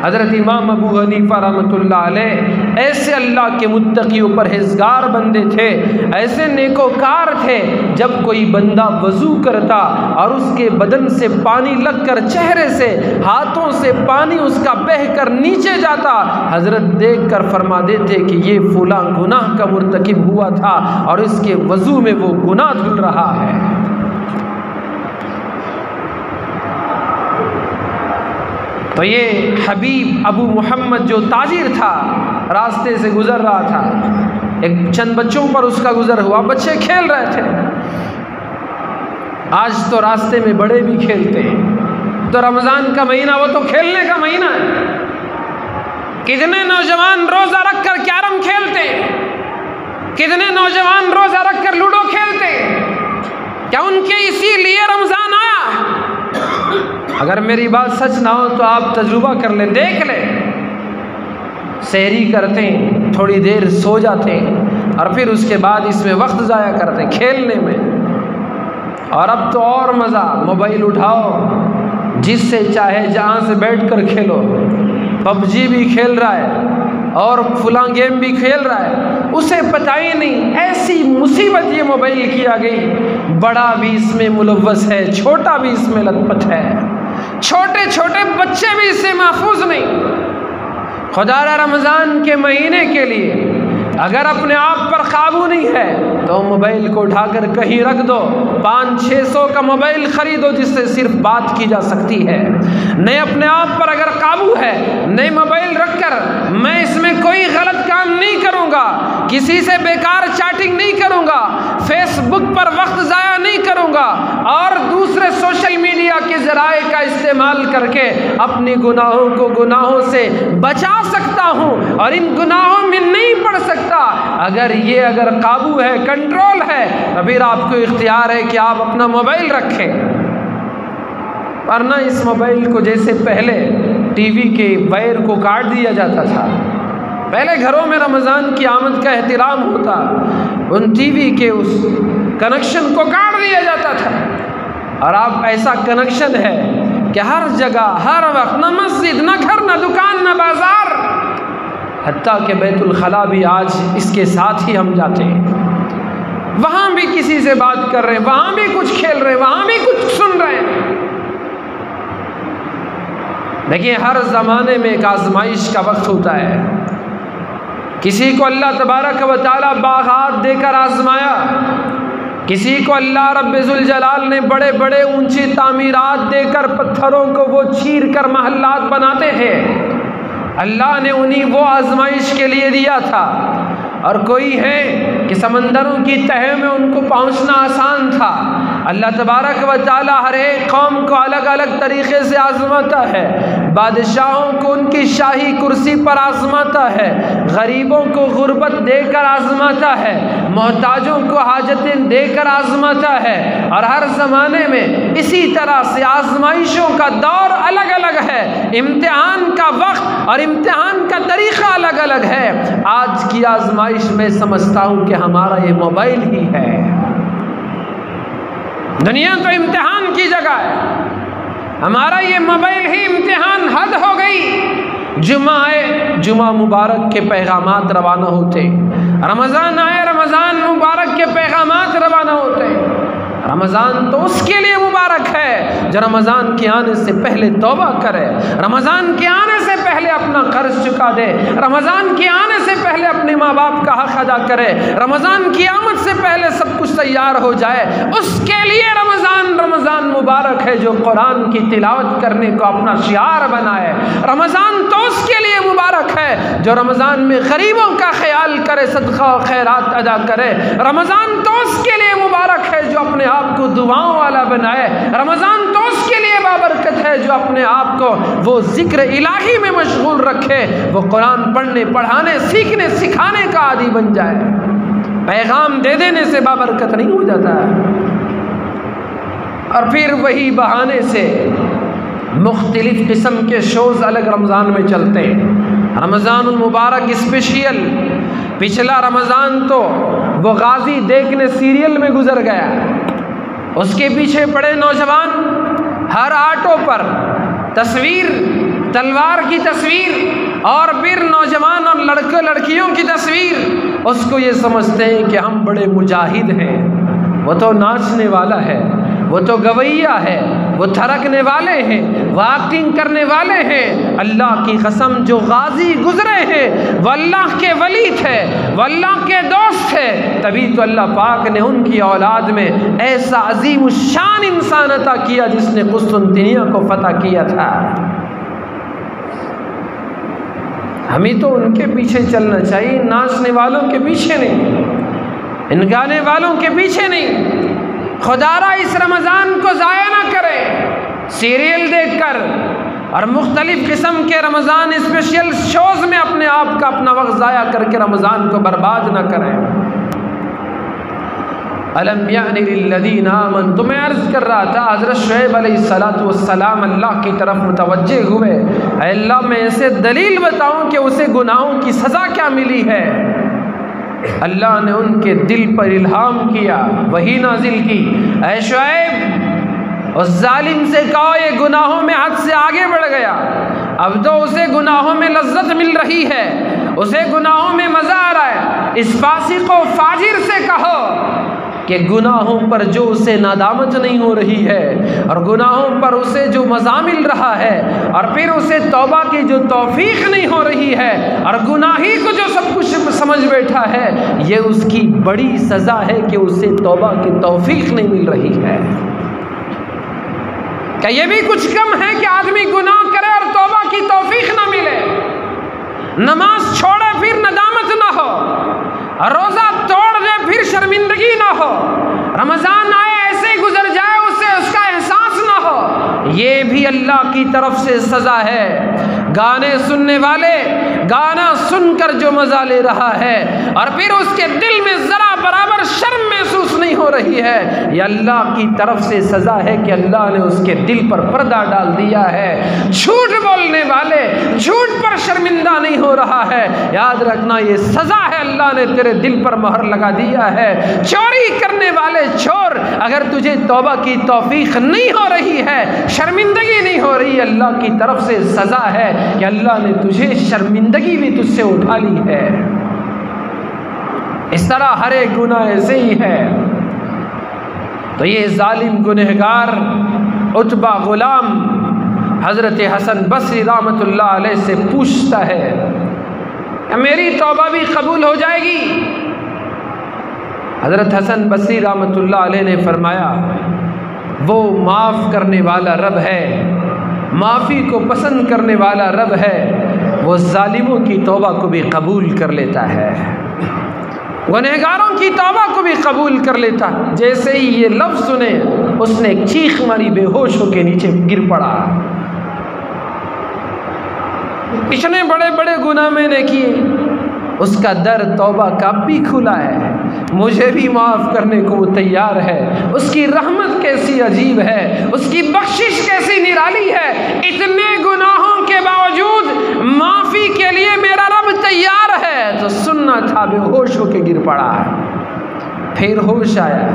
हज़रत इमाम अबू हनीफा रहमतुल्लाह अलैह ऐसे अल्लाह के मुत्तकी परहेज़गार बंदे थे, ऐसे नेकोकार थे। जब कोई बंदा वज़ू करता और उसके बदन से पानी लगकर चेहरे से, हाथों से पानी उसका बहकर नीचे जाता, हज़रत देख कर फरमा देते कि ये फुला गुनाह का मुर्तकिब हुआ था और इसके वज़ू में वो गुनाह धुल रहा है। तो ये हबीब अबू मोहम्मद जो ताजिर था, रास्ते से गुज़र रहा था, एक चंद बच्चों पर उसका गुज़र हुआ। बच्चे खेल रहे थे। आज तो रास्ते में बड़े भी खेलते हैं, तो रमज़ान का महीना वो तो खेलने का महीना है। कितने नौजवान रोज़ा रख कर कैरम खेलते हैं, कितने नौजवान रोज़ा रख कर लूडो खेलते हैं। क्या उनके इसीलिए रमज़ान आया? अगर मेरी बात सच ना हो तो आप तजुर्बा कर लें, देख लें। सहरी करते हैं, थोड़ी देर सो जाते हैं और फिर उसके बाद इसमें वक्त ज़ाया करते हैं खेलने में। और अब तो और मज़ा, मोबाइल उठाओ, जिससे चाहे जहाँ से बैठ कर खेलो। पबजी भी खेल रहा है और फुला गेम भी खेल रहा है, उसे पता ही नहीं। ऐसी मुसीबत ये मोबाइल की आ गई, बड़ा भी इसमें मुलव्वस है, छोटा भी इसमें लतपत है, छोटे छोटे बच्चे भी इससे महफूज नहीं। खुदारा रमज़ान के महीने के लिए अगर अपने आप पर काबू नहीं है तो मोबाइल को उठाकर कहीं रख दो। 500-600 का मोबाइल ख़रीदो जिससे सिर्फ बात की जा सकती है। नहीं अपने आप पर अगर काबू है, नहीं मोबाइल रखकर मैं इसमें कोई गलत काम नहीं करूँगा, किसी से बेकार चैटिंग नहीं करूँगा, फेसबुक पर वक्त ज़ाया नहीं करूँगा और दूसरे सोशल मीडिया के ज़राए का इस्तेमाल करके अपने गुनाहों को गुनाहों से बचा सकता हूँ और इन गुनाहों में नहीं पड़ सकता। अगर काबू है, कंट्रोल है, तो फिर आपको इख्तियार है कि आप अपना मोबाइल रखें। वरना इस मोबाइल को जैसे पहले टीवी के वायर को काट दिया जाता था, पहले घरों में रमज़ान की आमद का एहतराम होता, उन टीवी के उस कनेक्शन को काट दिया जाता था। और अब ऐसा कनेक्शन है कि हर जगह हर वक्त, न मस्जिद, न घर, न दुकान, न बाज़ार, हत्ता के बैतुल खला भी आज इसके साथ ही हम जाते हैं। वहाँ भी किसी से बात कर रहे हैं, वहाँ भी कुछ खेल रहे हैं, वहाँ भी कुछ सुन रहे हैं। देखिए, हर ज़माने में एक आजमाइश का वक्त होता है। किसी को अल्लाह तबारक व तआला बाग़ात देकर आजमाया, किसी को अल्लाह रब्बुल जलाल ने बड़े बड़े ऊंची तामीरात देकर पत्थरों को वो चीर कर महल्लात बनाते थे। अल्लाह ने उन्हीं वो आजमाइश के लिए दिया था। और कोई है कि समंदरों की तह में उनको पहुंचना आसान था। अल्लाह तबारक व तआला हर एक कौम को अलग अलग तरीक़े से आजमाता है। बादशाहों को उनकी शाही कुर्सी पर आजमाता है, गरीबों को गुर्बत देकर आजमाता है, मोहताजों को हाजतें देकर आजमाता है। और हर ज़माने में इसी तरह से आजमाइशों का दौर अलग अलग है, इम्तिहान का वक्त और इम्तिहान का तरीक़ा अलग अलग है। आज की आजमाइश मैं समझता हूँ कि हमारा ये मोबाइल ही है। दुनिया तो इम्तिहान की जगह है, हमारा ये मोबाइल ही इम्तिहान। हद हो गई। जुमा आए, जुमा मुबारक के पैगामात रवाना होते, रमज़ान आए, रमज़ान मुबारक के पैगामात रवाना होते। रमज़ान तो उसके लिए मुबारक है जो रमज़ान के आने से पहले तौबा करे, रमज़ान के आने से पहले अपना कर्ज चुका दे, रमज़ान के आने से पहले अपने माँ बाप का हक अदा करे, रमज़ान की आमद से पहले सब कुछ तैयार हो जाए। उसके लिए रमज़ान मुबारक है जो कुरान की तिलावत करने को अपना शियार बनाए। रमज़ान तो उसके लिए मुबारक है जो रमज़ान में गरीबों का ख्याल करे, सदका और खैरात अदा करे। रमज़ान तो उसके लिए मुबारक है जो अपने आप को दुआओं वाला बनाए। रमज़ान तो उसके लिए बाबरकत है जो अपने आप को वो जिक्र इलाही में मशगूल रखे, वो कुरान पढ़ने, पढ़ाने, सीखने, सिखाने का आदी बन जाए। पैगाम दे देने से बाबरकत नहीं हो जाता है। और फिर वही बहाने से मुख्तलिफ किस्म के शोज़ अलग रमज़ान में चलते हैं। रमज़ानुल मुबारक स्पेशल, पिछला रमज़ान तो वो गाजी देखने सीरियल में गुजर गया, उसके पीछे पड़े नौजवान, हर ऑटो पर तस्वीर, तलवार की तस्वीर और फिर नौजवान और लड़के लड़कियों की तस्वीर। उसको ये समझते हैं कि हम बड़े मुजाहिद हैं। वो तो नाचने वाला है, वो तो गवैया है, वो थरकने वाले हैं, वो एक्टिंग करने वाले हैं। अल्लाह की कसम, जो गाजी गुजरे हैं वो अल्लाह के वली थे, वो अल्लाह के दोस्त थे। तभी तो अल्लाह पाक ने उनकी औलाद में ऐसा अजीम शान इंसान अता किया जिसने कुस्तुनतिनिया को फतह किया था। हमें तो उनके पीछे चलना चाहिए, नाचने वालों के पीछे नहीं, इन गाने वालों के पीछे नहीं। खुदारा इस रमज़ान को ज़ाया ना करें सीरियल देखकर और मुख्तलिफ किस्म के रमज़ान स्पेशल शोज़ में अपने आप का, अपना वक्त ज़ाया करके रमज़ान को बर्बाद ना करें। अलम यानि लिल्लज़ीना आमनु, तो मैं अर्ज़ कर रहा था हज़रत शुएब अलैहिस्सलातु वस्सलाम अल्लाह की तरफ मुतवज्जे हुए, अल्लाह मैं ऐसे दलील बताऊँ कि उसे गुनाहों की सज़ा क्या मिली है। अल्लाह ने उनके दिल पर इल्हाम किया, वही नाजिल की, ऐ शुएब उस जालिम से कहो ये गुनाहों में हद से आगे बढ़ गया, अब तो उसे गुनाहों में लज्जत मिल रही है, उसे गुनाहों में मज़ा आ रहा है। इस फासिक व फाजिर से कहो कि गुनाहों पर जो उसे नादामत नहीं हो रही है और गुनाहों पर उसे जो मज़ा मिल रहा है और फिर उसे तौबा की जो तौफीक नहीं हो रही है और गुनाही को जो सब कुछ समझ बैठा है, ये उसकी बड़ी सज़ा है कि उसे तौबा की तौफीक नहीं मिल रही है। क्या ये भी कुछ कम है कि आदमी गुनाह करे और तौबा की तौफीक ना मिले, नमाज छोड़े फिर नदामत ना हो, रोज़ा तोड़ दे फिर शर्मिंदगी ना हो, रमज़ान आए ऐसे ही गुजर जाए उसे उसका एहसास ना हो, ये भी अल्लाह की तरफ से सज़ा है। गाने सुनने वाले गाना सुनकर जो मज़ा ले रहा है और फिर उसके दिल में ज़रा बराबर शर्म महसूस नहीं हो रही है, ये अल्लाह की तरफ से सज़ा है कि अल्लाह ने उसके दिल पर पर्दा डाल दिया है। झूठ बोलने वाले झूठ पर शर्मिंदा नहीं हो रहा है, याद रखना ये सज़ा है, अल्लाह ने तेरे दिल पर मोहर लगा दिया है। चोरी करने वाले चोर, अगर तुझे तौबा की तौफीक नहीं हो रही है, शर्मिंदगी नहीं हो रही, अल्लाह की तरफ से सज़ा है कि अल्लाह ने तुझे शर्मिंदगी भी तुझसे उठा ली है। इस तरह हर एक गुनाह ऐसे ही है। तो ये जालिम गुनहगार उतबा गुलाम हज़रत हसन बसरी रहमतुल्लाह अलैह से पूछता है, मेरी तौबा भी कबूल हो जाएगी? हज़रत हसन बसरी रहमतुल्लाह अलैह ने फरमाया, वो माफ़ करने वाला रब है, माफ़ी को पसंद करने वाला रब है, वो जालिमों की तौबा को भी कबूल कर लेता है, गुनहगारों की तौबा को भी कबूल कर लेता। जैसे ही ये लफ्ज़ सुने उसने एक चीख मारी, बेहोश होकर नीचे गिर पड़ा। इतने बड़े बड़े गुनाह मैंने किए, उसका दर तौबा का भी खुला है, मुझे भी माफ़ करने को वो तैयार है। उसकी रहमत कैसी अजीब है, उसकी बख्शिश कैसी निराली है, इतने गुनाहों के बावजूद माफ़ी के लिए मेरा रब तैयार है। तो सुनना था, बेहोश होकर गिर पड़ा। फिर होश आया,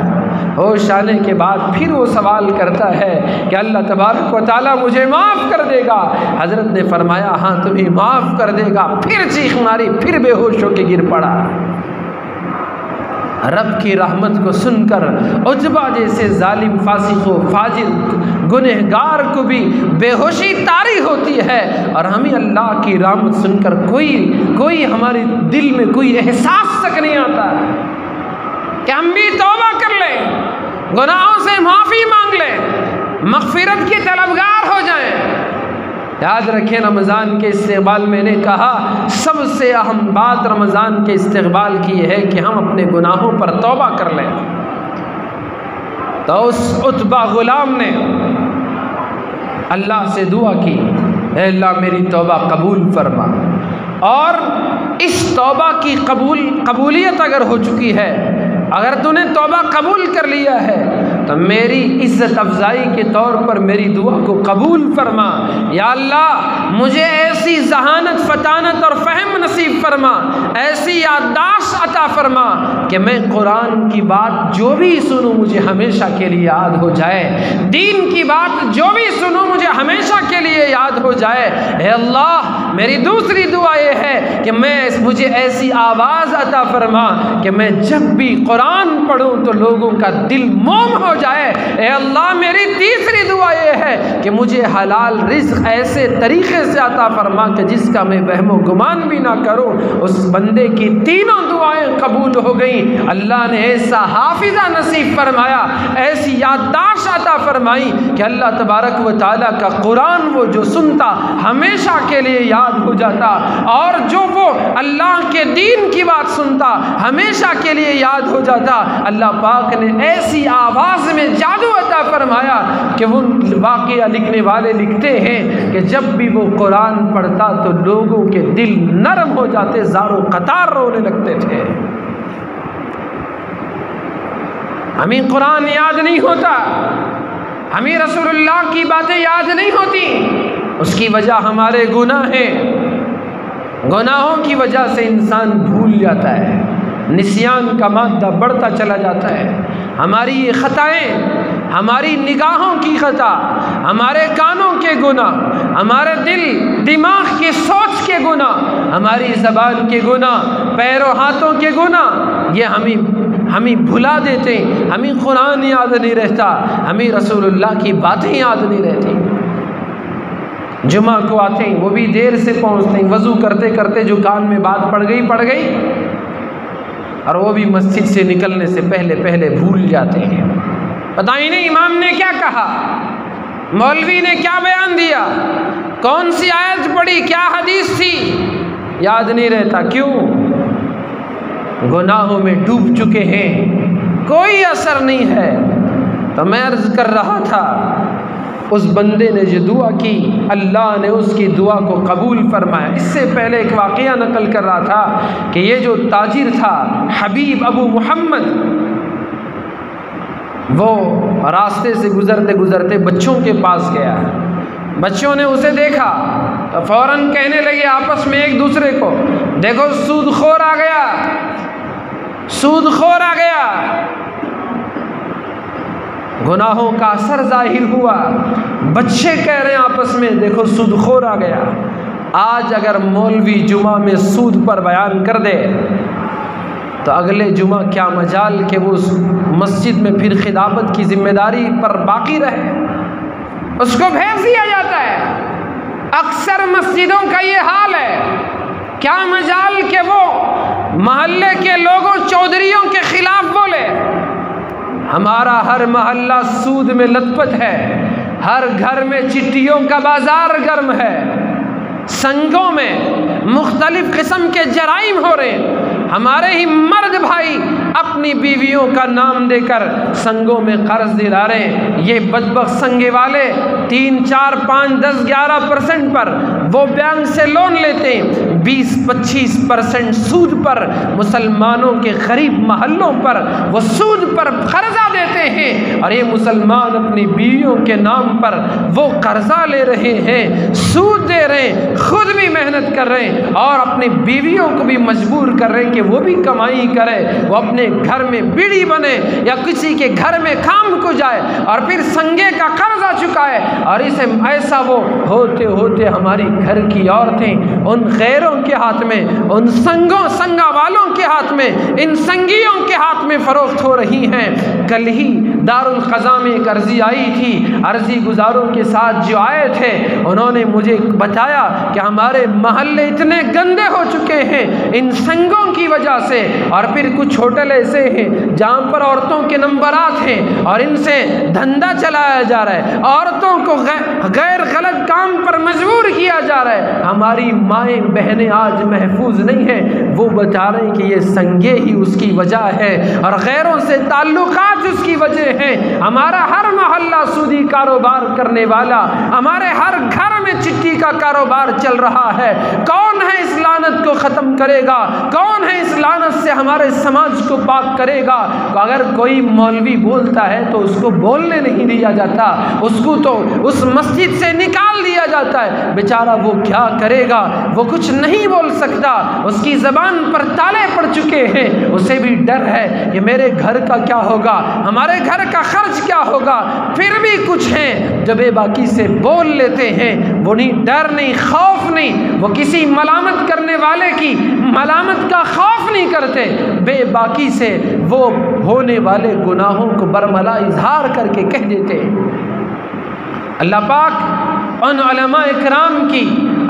होश आने के बाद फिर वो सवाल करता है कि अल्लाह तबारक व तआला मुझे माफ़ कर देगा? हज़रत ने फरमाया, हाँ तुम्हें माफ़ कर देगा। फिर चीख मारी, फिर बेहोश होकर गिर पड़ा। रब की रहमत को सुनकर उतबा जैसे जालिम फासिक व फाजिल गुनहगार को भी बेहोशी तारी होती है, और हमें अल्लाह की रहमत सुनकर कोई हमारे दिल में कोई एहसास तक नहीं आता कि हम भी तौबा कर लें, गुनाहों से माफ़ी मांग लें, मग़फ़िरत के तलबगार हो जाएं। याद रखें, रमज़ान के इस्तेक़बाल मैंने कहा सबसे अहम बात रमज़ान के इस्तेक़बाल की है कि हम अपने गुनाहों पर तौबा कर लें। तो उस उतबा ग़ुलाम ने अल्लाह से दुआ की, ऐ अल्लाह मेरी तौबा कबूल फरमा, और इस तौबा की कबूलियत अगर हो चुकी है, अगर तूने तौबा कबूल कर लिया है तो मेरी इज़्ज़त अफ़ज़ाई के तौर पर मेरी दुआ को कबूल फरमा। या अल्लाह मुझे ऐसी ज़हानत, फ़तानत और फ़हम नसीब फरमा, ऐसी याददाश्त अता फरमा कि मैं कुरान की बात जो भी सुनूं मुझे हमेशा के लिए याद हो जाए, दीन की बात जो भी सुनूं मुझे हमेशा के लिए याद हो जाए। हे अल्लाह मेरी दूसरी दुआ ये है कि मुझे ऐसी आवाज़ अता फरमा कि मैं जब भी कुरान पढ़ूं तो लोगों का दिल मोम हो जाए। ए अल्लाह मेरी तीसरी दुआ ये है कि मुझे हलाल रिज़्क़ ऐसे तरीक़े से अता फरमा कि जिसका मैं वहमो गुमान भी ना करूं। उस बंदे की तीनों दुआएं कबूल हो गई। अल्लाह ने ऐसा हाफिज़ा नसीब फरमाया, ऐसी याददाश्त अता फरमाई कि अल्लाह तबारक व तआला का कुरान वो जो सुनता हमेशा के लिए याद हो जाता, और जो वो अल्लाह के दीन की बात सुनता हमेशा के लिए याद हो जाता। अल्लाह पाक ने ऐसी आवाज़ में जादू अता फरमाया कि वो वाक़या लिखने वाले लिखते हैं कि जब भी वो कुरान पढ़ता तो लोगों के दिल नरम हो जाते, ज़ारो कतार रोने लगते थे। हमें कुरान याद नहीं होता, हमें रसूलुल्लाह की बातें याद नहीं होती, उसकी वजह हमारे गुनाह हैं। गुनाहों की वजह से इंसान भूल जाता है, निस्यान का मादा बढ़ता चला जाता है। हमारी ये ख़ताएँ, हमारी निगाहों की ख़ता, हमारे कानों के गुनाह, हमारे दिमाग की सोच के गुनाह, हमारी ज़बान के गुनाह, पैरों हाथों के गुनाह, ये हमें भुला देते। हमें कुरान याद नहीं रहता, हमें रसूलुल्लाह की बातें याद नहीं रहती। जुमा को आते हैं वो भी देर से पहुँचते हैं, वज़ू करते करते जो कान में बात पड़ गई, और वो भी मस्जिद से निकलने से पहले भूल जाते हैं। पता ही नहीं इमाम ने क्या कहा, मौलवी ने क्या बयान दिया, कौन सी आयत पढ़ी, क्या हदीस थी, याद नहीं रहता। क्यों? गुनाहों में डूब चुके हैं, कोई असर नहीं है। तो मैं अर्ज़ कर रहा था, उस बंदे ने जो दुआ की अल्लाह ने उसकी दुआ को कबूल फरमाया। इससे पहले एक वाक़या नकल कर रहा था कि ये जो ताजिर था हबीब अबू मोहम्मद, वो रास्ते से गुज़रते गुज़रते बच्चों के पास गया। बच्चों ने उसे देखा तो फ़ौरन कहने लगे आपस में एक दूसरे को, देखो सूदखोर आ गया, सूदखोर आ गया। गुनाहों का असर जाहिर हुआ। बच्चे कह रहे हैं आपस में, देखो सूदखोर आ गया। आज अगर मौलवी जुमा में सूद पर बयान कर दे तो अगले जुमा क्या मजाल कि वो मस्जिद में फिर खिलाफत की जिम्मेदारी पर बाकी रहे, उसको भेज दिया जाता है। अक्सर मस्जिदों का ये हाल है। क्या मजाल कि वो मोहल्ले के लोगों चौधरियों के खिलाफ बोले। हमारा हर मोहल्ला सूद में लथपथ है, हर घर में चिट्ठियों का बाजार गर्म है, संघों में मुख्तलिफ किस्म के जराइम हो रहे हैं। हमारे ही मर्द भाई अपनी बीवियों का नाम देकर संघों में कर्ज दिला रहे हैं। ये बदबख्त संघे वाले 3, 4, 5, 10, 11% पर वो बैंक से लोन लेते हैं, 20-25% सूद पर मुसलमानों के गरीब महल्लों पर वो सूद पर कर्जा देते हैं। और ये मुसलमान अपनी बीवियों के नाम पर वो कर्जा ले रहे हैं, सूद दे रहे हैं, खुद भी मेहनत कर रहे हैं और अपनी बीवियों को भी मजबूर कर रहे हैं कि वो भी कमाई करे, वो अपने घर में बीड़ी बने या किसी के घर में काम को जाए और फिर संगे का कर्जा चुकाए। और इसे ऐसा वो होते होते हमारी घर की औरतें उन गैरों के हाथ में, उन संगा वालों के हाथ में, इन संगियों के हाथ में फ़रोख्त हो रही हैं। कल ही दारुल क़ज़ा में एक अर्ज़ी आई थी, अर्ज़ी गुज़ारों के साथ जो आए थे उन्होंने मुझे बताया कि हमारे महल्ले इतने गंदे हो चुके हैं इन संगों की वजह से, और फिर कुछ होटल ऐसे हैं जहाँ पर औरतों के नंबरात हैं और इनसे धंधा चलाया जा रहा है, औरतों को गैर गलत काम पर मजबूर किया जा रहा है। हमारी माएँ बहनें आज महफूज नहीं हैं। वो बता रहे हैं कि ये संगे ही उसकी वजह है और गैरों से ताल्लुकात उसकी वजह है। हमारा हर मोहल्ला सूदी कारोबार करने वाला, हमारे हर घर में चिट्ठी का कारोबार चल रहा है। कौन है इस लानत को ख़त्म करेगा? कौन है इस लानत से हमारे समाज को पाक करेगा? तो अगर कोई मौलवी बोलता है तो उसको बोलने नहीं दिया जाता, उसको तो उस मस्जिद से निकाल दिया जाता है। बेचारा वो क्या करेगा? वो कुछ नहीं बोल सकता, उसकी ज़बान पर ताले पड़ चुके हैं। उसे भी डर है कि मेरे घर का क्या होगा, हमारे घर का खर्च क्या होगा। फिर भी कुछ हैं जो बेबाकी से बोल लेते हैं। वो नहीं, डर नहीं, खौफ नहीं, वो किसी मलामत करने वाले की मलामत का खौफ नहीं करते। बेबाकी से वो होने वाले गुनाहों को बरमला इजहार करके कह देते हैं। अल्लाह पाक उन उलमा इकराम की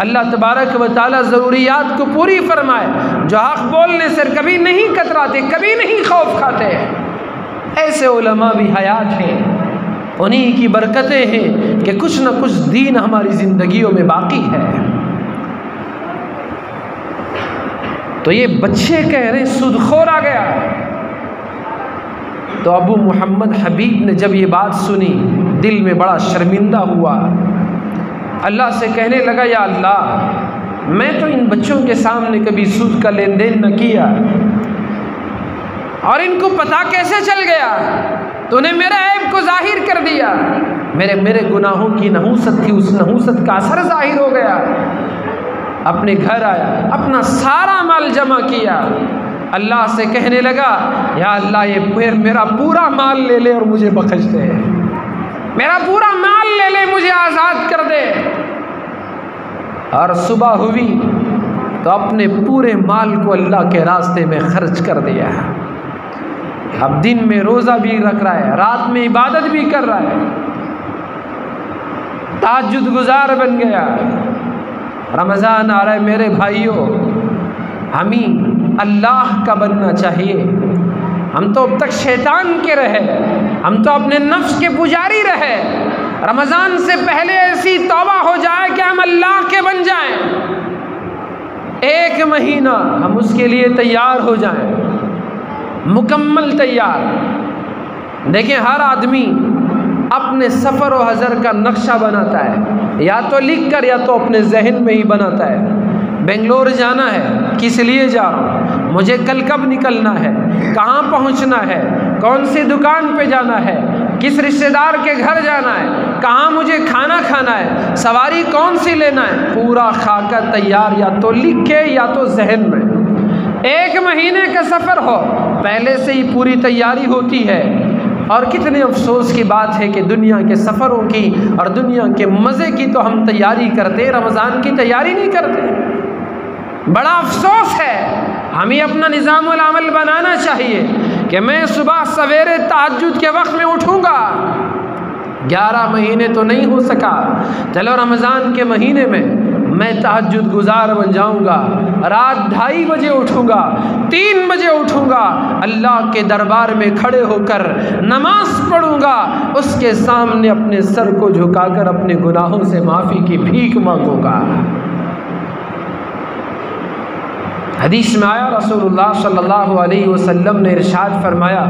अल्लाह तबारक व तआला ज़रूरियात को पूरी फरमाए जो हक़ बोलने से कभी नहीं कतराते, कभी नहीं खौफ खाते। ऐसे उलमा भी हयात हैं, उन्हीं की बरकतें हैं कि कुछ न कुछ दीन हमारी ज़िंदगियों में बाकी है। तो ये बच्चे कह रहे सूदखोर आ गया। तो अबू मोहम्मद हबीब ने जब ये बात सुनी दिल में बड़ा शर्मिंदा हुआ, अल्लाह से कहने लगा, या अल्लाह, मैं तो इन बच्चों के सामने कभी सूद का लेन देन न किया और इनको पता कैसे चल गया? तूने मेरे ऐब को जाहिर कर दिया, मेरे गुनाहों की नहूसत थी, उस नहूसत का असर जाहिर हो गया। अपने घर आया, अपना सारा माल जमा किया, अल्लाह से कहने लगा, या अल्लाह, ये फिर मेरा पूरा माल ले ले और मुझे बख्श दे, मेरा पूरा माल ले ले, मुझे आज़ाद कर दे। और सुबह हुई तो अपने पूरे माल को अल्लाह के रास्ते में खर्च कर दिया। अब दिन में रोज़ा भी रख रहा है, रात में इबादत भी कर रहा है, तहज्जुद गुजार बन गया। रमज़ान आ रहा है मेरे भाइयों, हमें अल्लाह का बनना चाहिए। हम तो अब तक शैतान के रहे, हम तो अपने नफ्स के पुजारी रहे। रमज़ान से पहले ऐसी तौबा हो जाए कि हम अल्लाह के बन जाएं। 1 महीना हम उसके लिए तैयार हो जाएं, मुकम्मल तैयार। देखिए, हर आदमी अपने सफ़र व हज़र का नक्शा बनाता है, या तो लिख कर या तो अपने जहन में ही बनाता है। बेंगलोर जाना है, किस लिए जा रहा हूँ, मुझे कल कब निकलना है, कहाँ पहुँचना है, कौन सी दुकान पे जाना है, किस रिश्तेदार के घर जाना है, कहाँ मुझे खाना खाना है, सवारी कौन सी लेना है, पूरा खाका तैयार, या तो लिख के या तो जहन में। 1 महीने का सफ़र हो, पहले से ही पूरी तैयारी होती है। और कितने अफसोस की बात है कि दुनिया के सफ़रों की और दुनिया के मज़े की तो हम तैयारी करते, रमज़ान की तैयारी नहीं करते। बड़ा अफसोस है। हमें अपना निज़ामुल अमल बनाना चाहिए कि मैं सुबह सवेरे तहज्जुद के वक्त में उठूँगा। 11 महीने तो नहीं हो सका, चलो रमज़ान के महीने में मैं तहज्जुद गुजार बन जाऊँगा। रात 2:30 बजे उठूँगा, 3 बजे उठूँगा, अल्लाह के दरबार में खड़े होकर नमाज पढ़ूँगा, उसके सामने अपने सर को झुकाकर अपने गुनाहों से माफ़ी की भीख मांगूँगा। हदीस में आया, रसूलुल्लाह सल्लल्लाहु अलैहि वसल्लम ने इरशाद फरमाया,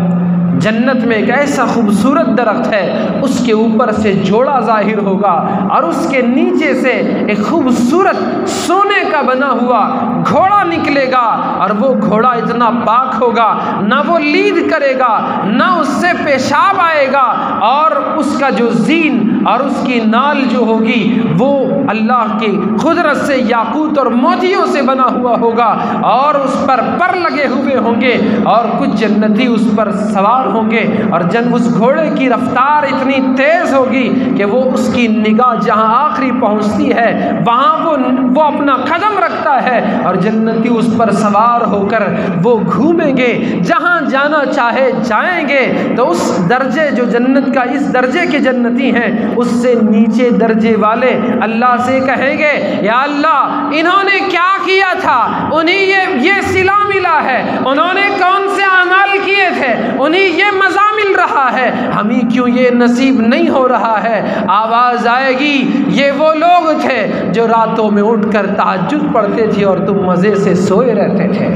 जन्नत में एक ऐसा खूबसूरत दरख्त है, उसके ऊपर से जोड़ा जाहिर होगा और उसके नीचे से एक खूबसूरत सोने का बना हुआ घोड़ा निकलेगा, और वो घोड़ा इतना पाक होगा, ना वो लीद करेगा, ना उससे पेशाब आएगा, और उसका जो जीन और उसकी नाल जो होगी वो अल्लाह की कुदरत से याकूत और मोतियों से बना हुआ होगा और उस पर लगे हुए होंगे और कुछ जन्नती उस पर सवार होंगे और उस घोड़े की रफ्तार इतनी तेज़ होगी कि वो उसकी निगाह जहाँ आखिरी पहुँचती है वहाँ वो अपना कदम रखता है और जन्नती उस पर सवार होकर वो घूमेंगे, जहाँ जाना चाहे जाएंगे। तो उस दर्जे जो जन्नत का इस दर्जे के जन्नती हैं उससे नीचे दर्जे वाले अल्लाह से कहेंगे, या अल्लाह इन्होंने क्या किया था, उन्हें ये सिला मिला है, उन्होंने कौन से अमाल किए थे, उन्हें ये मज़ा मिल रहा है, हमें क्यों ये नसीब नहीं हो रहा है। आवाज़ आएगी, ये वो लोग थे जो रातों में उठकर तहज्जुद पढ़ते थे और तुम मज़े से सोए रहते थे।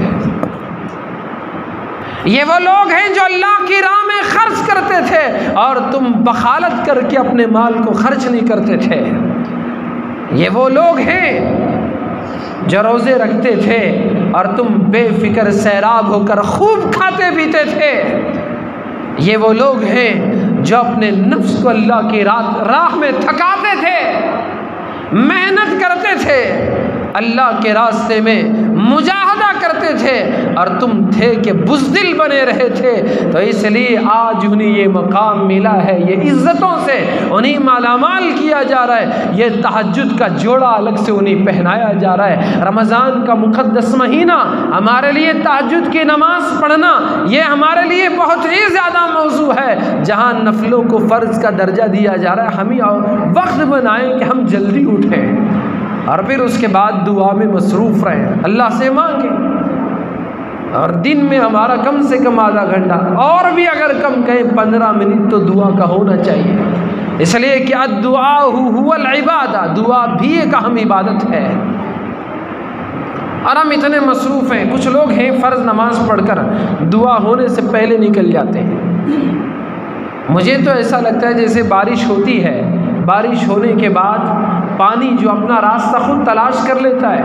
ये वो लोग हैं जो अल्लाह की राह में खर्च करते थे और तुम बखालत करके अपने माल को खर्च नहीं करते थे। ये वो लोग हैं जो रोज़े रखते थे और तुम बेफिक्र सैराब होकर खूब खाते पीते थे। ये वो लोग हैं जो अपने नफ्स को अल्लाह की राह में थकाते थे, मेहनत करते थे, अल्लाह के रास्ते में मुजाहदा करते थे और तुम थे कि बुज़दिल बने रहे थे। तो इसलिए आज उन्हें ये मकाम मिला है, ये इज़्ज़तों से उन्हें मालामाल किया जा रहा है, ये तहज्जुद का जोड़ा अलग से उन्हें पहनाया जा रहा है। रमज़ान का मुक़द्दस महीना हमारे लिए तहज्जुद की नमाज़ पढ़ना ये हमारे लिए बहुत ही ज़्यादा मौजू है, जहाँ नफलों को फ़र्ज़ का दर्जा दिया जा रहा है। हम ही वक्त बनाएं कि हम जल्दी उठें और फिर उसके बाद दुआ में मसरूफ़ रहें, अल्लाह से मांगें और दिन में हमारा कम से कम आधा घंटा और भी अगर कम कहें 15 मिनट तो दुआ का होना चाहिए। इसलिए कि अद्दुआ हुवल इबादा, दुआ भी एक अहम इबादत है। और हम इतने मसरूफ़ हैं, कुछ लोग हैं फ़र्ज़ नमाज पढ़कर दुआ होने से पहले निकल जाते हैं। मुझे तो ऐसा लगता है जैसे बारिश होती है, बारिश होने के बाद पानी जो अपना रास्ता खुद तलाश कर लेता है।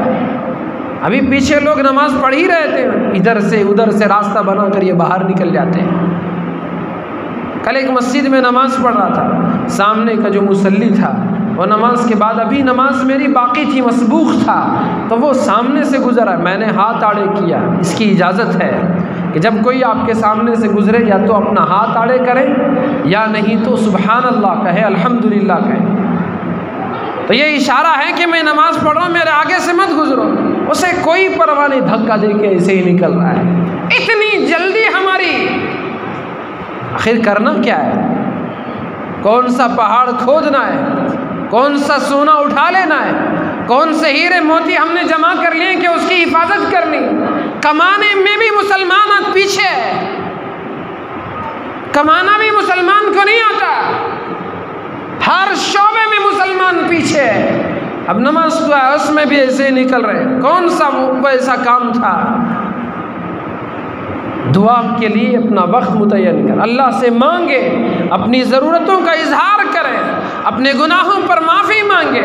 अभी पीछे लोग नमाज पढ़ ही रहे थे, इधर से उधर से रास्ता बना कर ये बाहर निकल जाते हैं। कल एक मस्जिद में नमाज पढ़ रहा था, सामने का जो मुसल्ली था वो नमाज के बाद अभी नमाज मेरी बाकी थी, मसबूक था, तो वो सामने से गुजरा, मैंने हाथ आड़े किया। इसकी इजाज़त है कि जब कोई आपके सामने से गुजरे या तो अपना हाथ आड़े करें या नहीं तो सुबहान अल्लाह कहे, अल्हम्दुलिल्लाह कहे। तो ये इशारा है कि मैं नमाज़ पढ़ रहा हूँ, मेरे आगे से मत गुजरो। उसे कोई परवाह नहीं, धक्का दे के ऐसे ही निकल रहा है। इतनी जल्दी हमारी, आखिर करना क्या है? कौन सा पहाड़ खोदना है, कौन सा सोना उठा लेना है, कौन से हीरे मोती हमने जमा कर लिए कि उसकी हिफाजत करनी। कमाने में भी मुसलमान आज पीछे है, कमाना भी मुसलमान को नहीं आता, हर शोबे में मुसलमान पीछे है। अब नमाज तो है उसमें भी ऐसे ही निकल रहे, कौन सा वो ऐसा काम था। दुआ के लिए अपना वक्त मुतय्यन कर, अल्लाह से मांगे, अपनी ज़रूरतों का इजहार करें, अपने गुनाहों पर माफ़ी मांगे।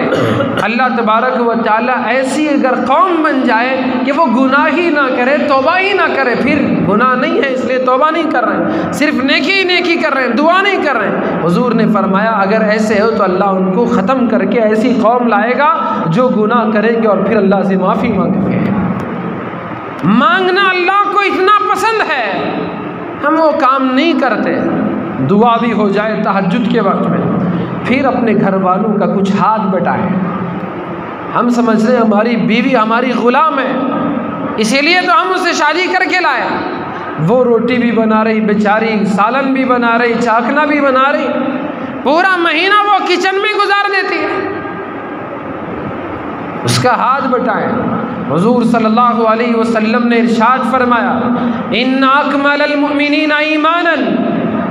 अल्लाह तबारक व तआला ऐसी अगर कौम बन जाए कि वो गुनाह ही ना करे, तौबा ही ना करे, फिर गुनाह नहीं है इसलिए तौबा नहीं कर रहे हैं, सिर्फ नेकी ही नेकी कर रहे हैं, दुआ नहीं कर रहे हैं। हुजूर ने फरमाया अगर ऐसे हो तो अल्लाह उनको ख़त्म करके ऐसी कौम लाएगा जो गुनाह करेंगे और फिर अल्लाह से माफ़ी मांगेंगे। मांगना अल्लाह को इतना पसंद है, हम वो काम नहीं करते। दुआ भी हो जाए तहज्जुद के वक्त में, फिर अपने घर वालों का कुछ हाथ बटाएं। हम समझ रहे हैं हमारी बीवी हमारी ग़ुलाम है, इसीलिए तो हम उसे शादी करके लाए। वो रोटी भी बना रही बेचारी, सालन भी बना रही, चाखना भी बना रही, पूरा महीना वो किचन में गुजार देती है, उसका हाथ बटाएं। हुजूर सल्लल्लाहु अलैहि वसल्लम ने इरशाद फरमाया, इन्ना अकमलल मुमिनीना ईमानन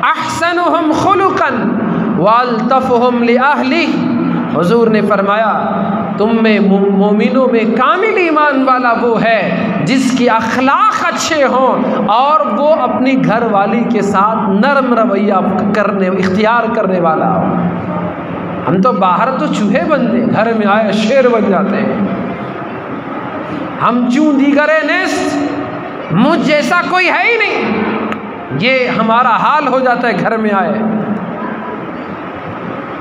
अहसनुहुम खुलुकन व अल्तफुहुम लिअहलिही। हुजूर ने फरमाया तुम में मोमिनों में कामिल ईमान वाला वो है जिसकी अखलाक अच्छे हों और वो अपनी घर वाली के साथ नरम रवैया इख्तियार करने वाला हो। हम तो बाहर तो चूहे बनते, घर में आए शेर बन जाते हैं। हम चूं दीगरे नेस्त, मुझ जैसा कोई है ही नहीं, ये हमारा हाल हो जाता है घर में आए।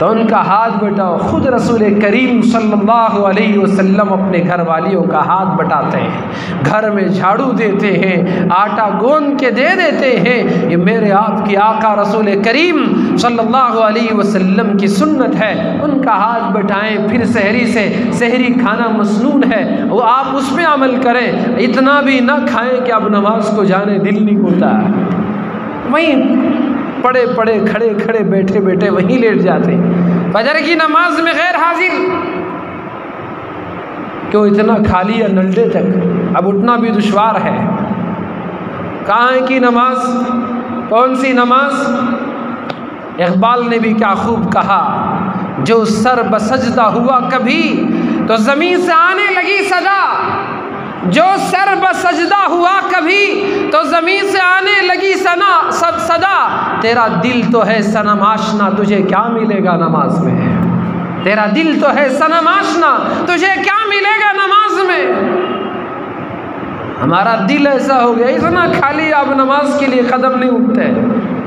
तो उनका हाथ बटाओ। खुद रसूल करीम सल्लल्लाहु अलैहि वसल्लम अपने घर वालियों का हाथ बटाते हैं, घर में झाड़ू देते हैं, आटा गोंद के दे देते हैं। ये मेरे आपके आका रसूल करीम सल्लल्लाहु अलैहि वसल्लम की सुन्नत है। उनका हाथ बटाएं। फिर सहरी से सहरी खाना मसनून है, वो आप उस पर अमल करें। इतना भी ना खाएं कि अब नमाज को जाने दिल नहीं होता, वहीं पड़े पड़े खड़े खड़े बैठे बैठे वहीं लेट जाते। फजर की नमाज में गैर हाजिर, क्यों इतना खा लिया नलडे तक, अब उठना भी दुश्वार है। कहाँ है कि नमाज, कौन सी नमाज? इकबाल ने भी क्या खूब कहा, जो सर बसजदा हुआ कभी तो ज़मीन से आने लगी सदा, जो सर बसजदा हुआ कभी तो ज़मीन से आने लगी सदा। तेरा दिल तो है सनम आशना, तुझे क्या मिलेगा नमाज में? तेरा दिल तो है सनम आशना, तुझे क्या मिलेगा नमाज में? हमारा दिल ऐसा हो गया, इतना खाली, अब नमाज के लिए कदम नहीं उठते।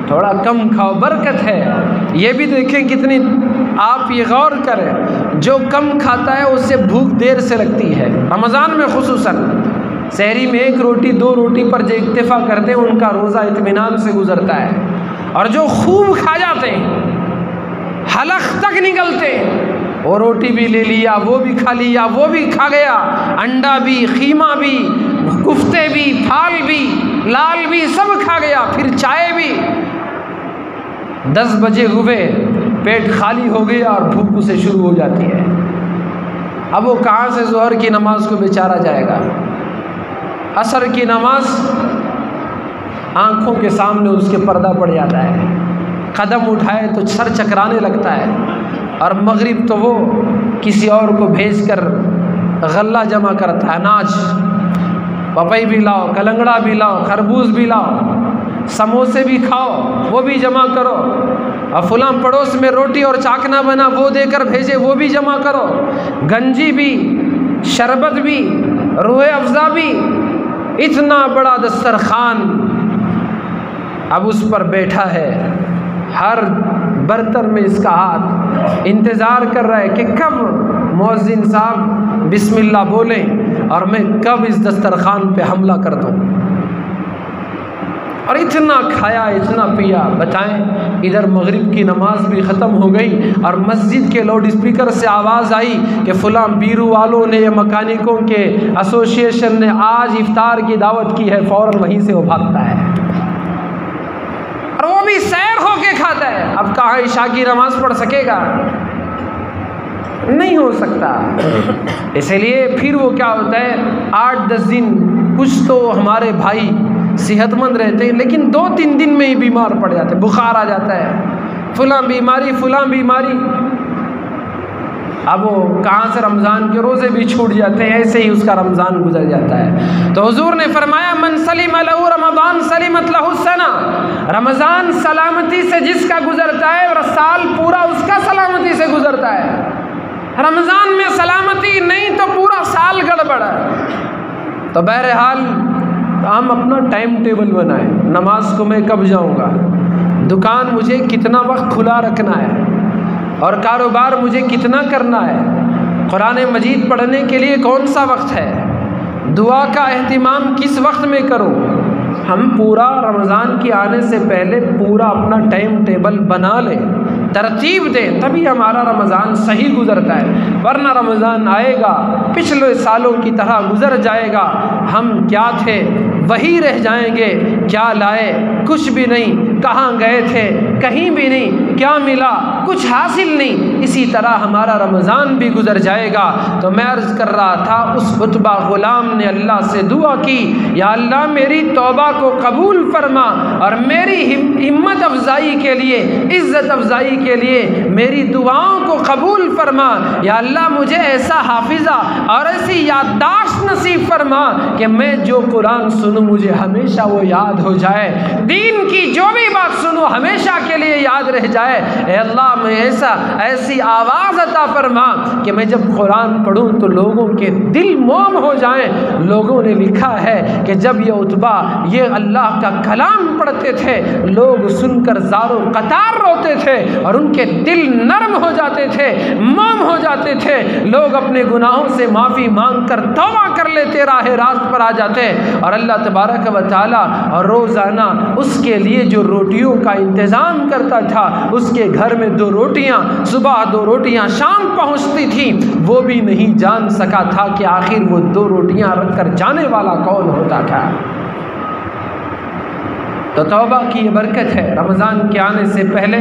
थोड़ा कम खाओ, बरकत है। ये भी देखें कितनी, आप ये गौर करें, जो कम खाता है उससे भूख देर से लगती है। रमज़ान में खुसूसन सहरी में 1 रोटी 2 रोटी पर जो इक्तिफा करते हैं उनका रोज़ा इत्मीनान से गुजरता है। और जो खूब खा जाते हैं, हलक तक निकलते, वो रोटी भी ले लिया, वो भी खा लिया, वो भी खा गया, अंडा भी, खीमा भी, कुफ्ते भी, थाल भी, लाल भी, सब खा गया, फिर चाय भी। 10 बजे हुए, पेट खाली हो गया और भूख उसे शुरू हो जाती है। अब वो कहाँ से ज़ोहर की नमाज को बेचारा जाएगा? असर की नमाज आँखों के सामने उसके पर्दा पड़ जाता है, कदम उठाए तो सर चकराने लगता है। और मगरिब तो वो किसी और को भेजकर गल्ला जमा करता है, अनाज, पपई भी लाओ, कलंगड़ा भी लाओ, खरबूज भी लाओ, समोसे भी खाओ, वो भी जमा करो। और फलां पड़ोस में रोटी और चाकना बना, वो देकर भेजे, वो भी जमा करो। गंजी भी, शरबत भी, रूह अफ़ज़ा भी, इतना बड़ा दस्तरखान अब उस पर बैठा है। हर बर्तन में इसका हाथ इंतज़ार कर रहा है कि कब मुअज़्ज़िन साहब बिस्मिल्लाह बोलें और मैं कब इस दस्तरखान पे हमला कर दूँ। और इतना खाया, इतना पिया। बताएं, इधर मगरिब की नमाज भी ख़त्म हो गई और मस्जिद के लाउड स्पीकर से आवाज़ आई कि फ़लाँ बीरू वालों ने या मकानिकों के एसोसिएशन ने आज इफ्तार की दावत की है। फ़ौरन वहीं से वो भागता है और वो भी सैर होके खाता है। अब कहाँ इशा की नमाज पढ़ सकेगा? नहीं हो सकता। इसलिए फिर वो क्या होता है, 8-10 दिन कुछ तो हमारे भाई सेहतमंद रहते हैं, लेकिन 2-3 दिन में ही बीमार पड़ जाते हैं, बुखार आ जाता है, फलां बीमारी। अब वो कहाँ से रमज़ान के रोज़े भी छूट जाते हैं, ऐसे ही उसका रमज़ान गुजर जाता है। तो हुजूर ने फरमाया, मन सलिम लहू रमज़ान सलिमत लहू सना, रमज़ान सलामती से जिसका गुजरता है और साल पूरा उसका सलामती से गुजरता है। रमज़ान में सलामती नहीं तो पूरा साल गड़बड़ है। तो बहरहाल हम अपना टाइम टेबल बनाएं, नमाज को मैं कब जाऊंगा, दुकान मुझे कितना वक्त खुला रखना है और कारोबार मुझे कितना करना है, कुरान मजीद पढ़ने के लिए कौन सा वक्त है, दुआ का एहतिमाम किस वक्त में करूं। हम पूरा रमज़ान के आने से पहले पूरा अपना टाइम टेबल बना लें, तरतीब दें, तभी हमारा रमज़ान सही गुज़रता है। वरना रमज़ान आएगा पिछले सालों की तरह गुज़र जाएगा, हम क्या थे वही रह जाएंगे, क्या लाए कुछ भी नहीं, कहाँ गए थे कहीं भी नहीं, क्या मिला कुछ हासिल नहीं, इसी तरह हमारा रमज़ान भी गुज़र जाएगा। तो मैं अर्ज़ कर रहा था, उस खुतबा ग़ुलाम ने अल्लाह से दुआ की, या अल्लाह मेरी तौबा को कबूल फरमा और मेरी हिम्मत अफ़ज़ाई के लिए, इज़्ज़त अफ़ज़ाई के लिए मेरी दुआओं को कबूल फरमा। या अल्लाह मुझे ऐसा हाफिज़ा और ऐसी याददाश्त नसीब फरमा कि मैं जो कुरान सुनूँ मुझे हमेशा वो याद हो जाए, दीन की जो भी बात सुनूँ हमेशा के लिए याद रह जाए। अल्लाह मैं ऐसी ऐसी आवाज़ अता फरमा कि मैं जब कुरान पढ़ूँ तो लोगों के दिल मोम हो जाएं। लोगों ने लिखा है कि जब ये उतबा ये अल्लाह का कलाम पढ़ते थे, लोग सुनकर ज़ारो कतार रोते थे और उनके दिल नरम हो जाते थे, मोम हो जाते थे। लोग अपने गुनाहों से माफ़ी मांग कर तौबा कर लेते, राह रास्त पर आ जाते। और अल्लाह तबारक व तआला और रोज़ाना उसके लिए जो रोटियों का इंतज़ाम करता था, उसके घर में 2 रोटियां सुबह 2 रोटियां शाम पहुंचती थी, वो भी नहीं जान सका था कि आखिर वो 2 रोटियां रख कर जाने वाला कौन होता था। तो तौबा की ये बरकत है। रमज़ान के आने से पहले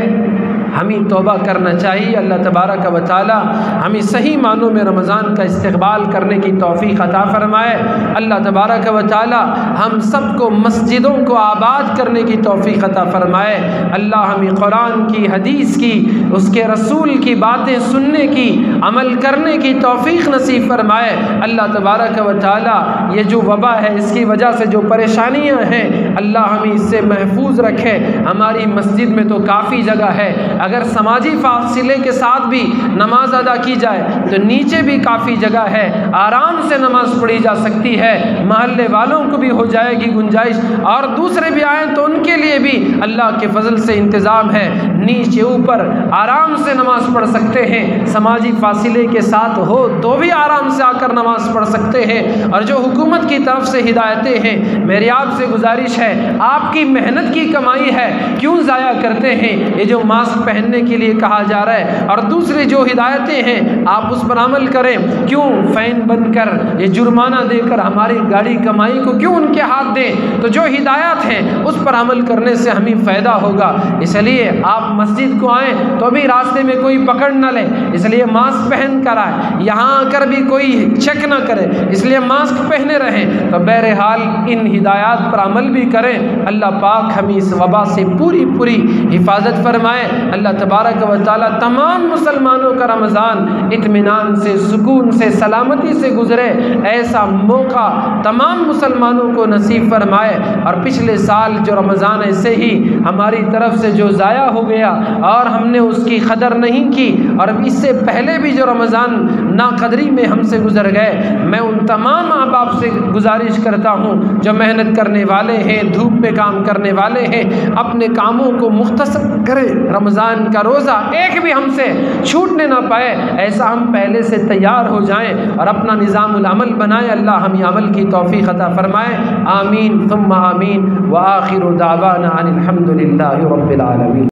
हमें तौबा करना चाहिए। अल्लाह तबारक व तआला हमें सही मानों में रमज़ान का इस्तक़बाल करने की तौफ़ीक़ अता फ़रमाए। अल्लाह तबारक व तआला हम सबको मस्जिदों को आबाद करने की तौफ़ीक़ अता फ़रमाए। अल्लाह हमें कुरान की, हदीस की, उसके रसूल की बातें सुनने की, अमल करने की तौफ़ीक़ नसीब फ़रमाए। अल्लाह तबारक व तआला ये जो वबा है, इसकी वजह से जो परेशानियाँ हैं, अल्लाह हमें इससे महफूज रखे। हमारी मस्जिद में तो काफ़ी जगह है, अगर समाजी फासिले के साथ भी नमाज अदा की जाए तो नीचे भी काफ़ी जगह है, आराम से नमाज पढ़ी जा सकती है। महल्ले वालों को भी हो जाएगी गुंजाइश, और दूसरे भी आएँ तो उनके लिए भी अल्लाह के फजल से इंतज़ाम है। नीचे ऊपर आराम से नमाज पढ़ सकते हैं, समाजी फासिले के साथ हो तो भी आराम से आकर नमाज पढ़ सकते हैं। और जो हुकूमत की तरफ से हिदायतें हैं, मेरी आपसे गुजारिश है, आपकी मेहनत की कमाई है, क्यों ज़ाया करते हैं? ये जो मास्क पहनने के लिए कहा जा रहा है और दूसरी जो हिदायतें हैं आप उस पर अमल करें। क्यों फ़ैन बनकर ये जुर्माना देकर हमारी गाड़ी कमाई को क्यों उनके हाथ दें? तो जो हिदायत हैं उस पर अमल करने से हमें फ़ायदा होगा। इसलिए आप मस्जिद को आएँ तो भी रास्ते में कोई पकड़ न ले, इसलिए मास्क पहन कर आए। यहाँ आकर भी कोई चेक ना करे, इसलिए मास्क पहने रहें। तो बहरहाल इन हिदायत पर अमल भी करें। अल्लाह पाक हमें इस वबा से पूरी पूरी हिफाजत फरमाए। अल्लाह तबारक व तआला तमाम मुसलमानों का रमज़ान इत्मीनान से, सुकून से, सलामती से गुजरे, ऐसा मौका तमाम मुसलमानों को नसीब फरमाए। और पिछले साल जो रमज़ान ऐसे ही हमारी तरफ से जो ज़ाया हो गया और हमने उसकी कदर नहीं की, और इससे पहले भी जो रमज़ान नाकदरी में हमसे गुजर गए, मैं उन तमाम अहबाब से गुजारिश करता हूँ जो मेहनत करने वाले हैं, धूप में काम करने वाले हैं, अपने कामों को मुख्तसर करें। रमज़ान का रोज़ा एक भी हमसे छूटने ना पाए, ऐसा हम पहले से तैयार हो जाएं और अपना निज़ामुल अमल बनाएं। अल्लाह हमें अमल की तौफ़ीक़ अता फ़रमाए। आमीन सुम्मा आमीन। व आखिरु दावाना अनिल हम्दुलिल्लाहि रब्बिल आलमीन।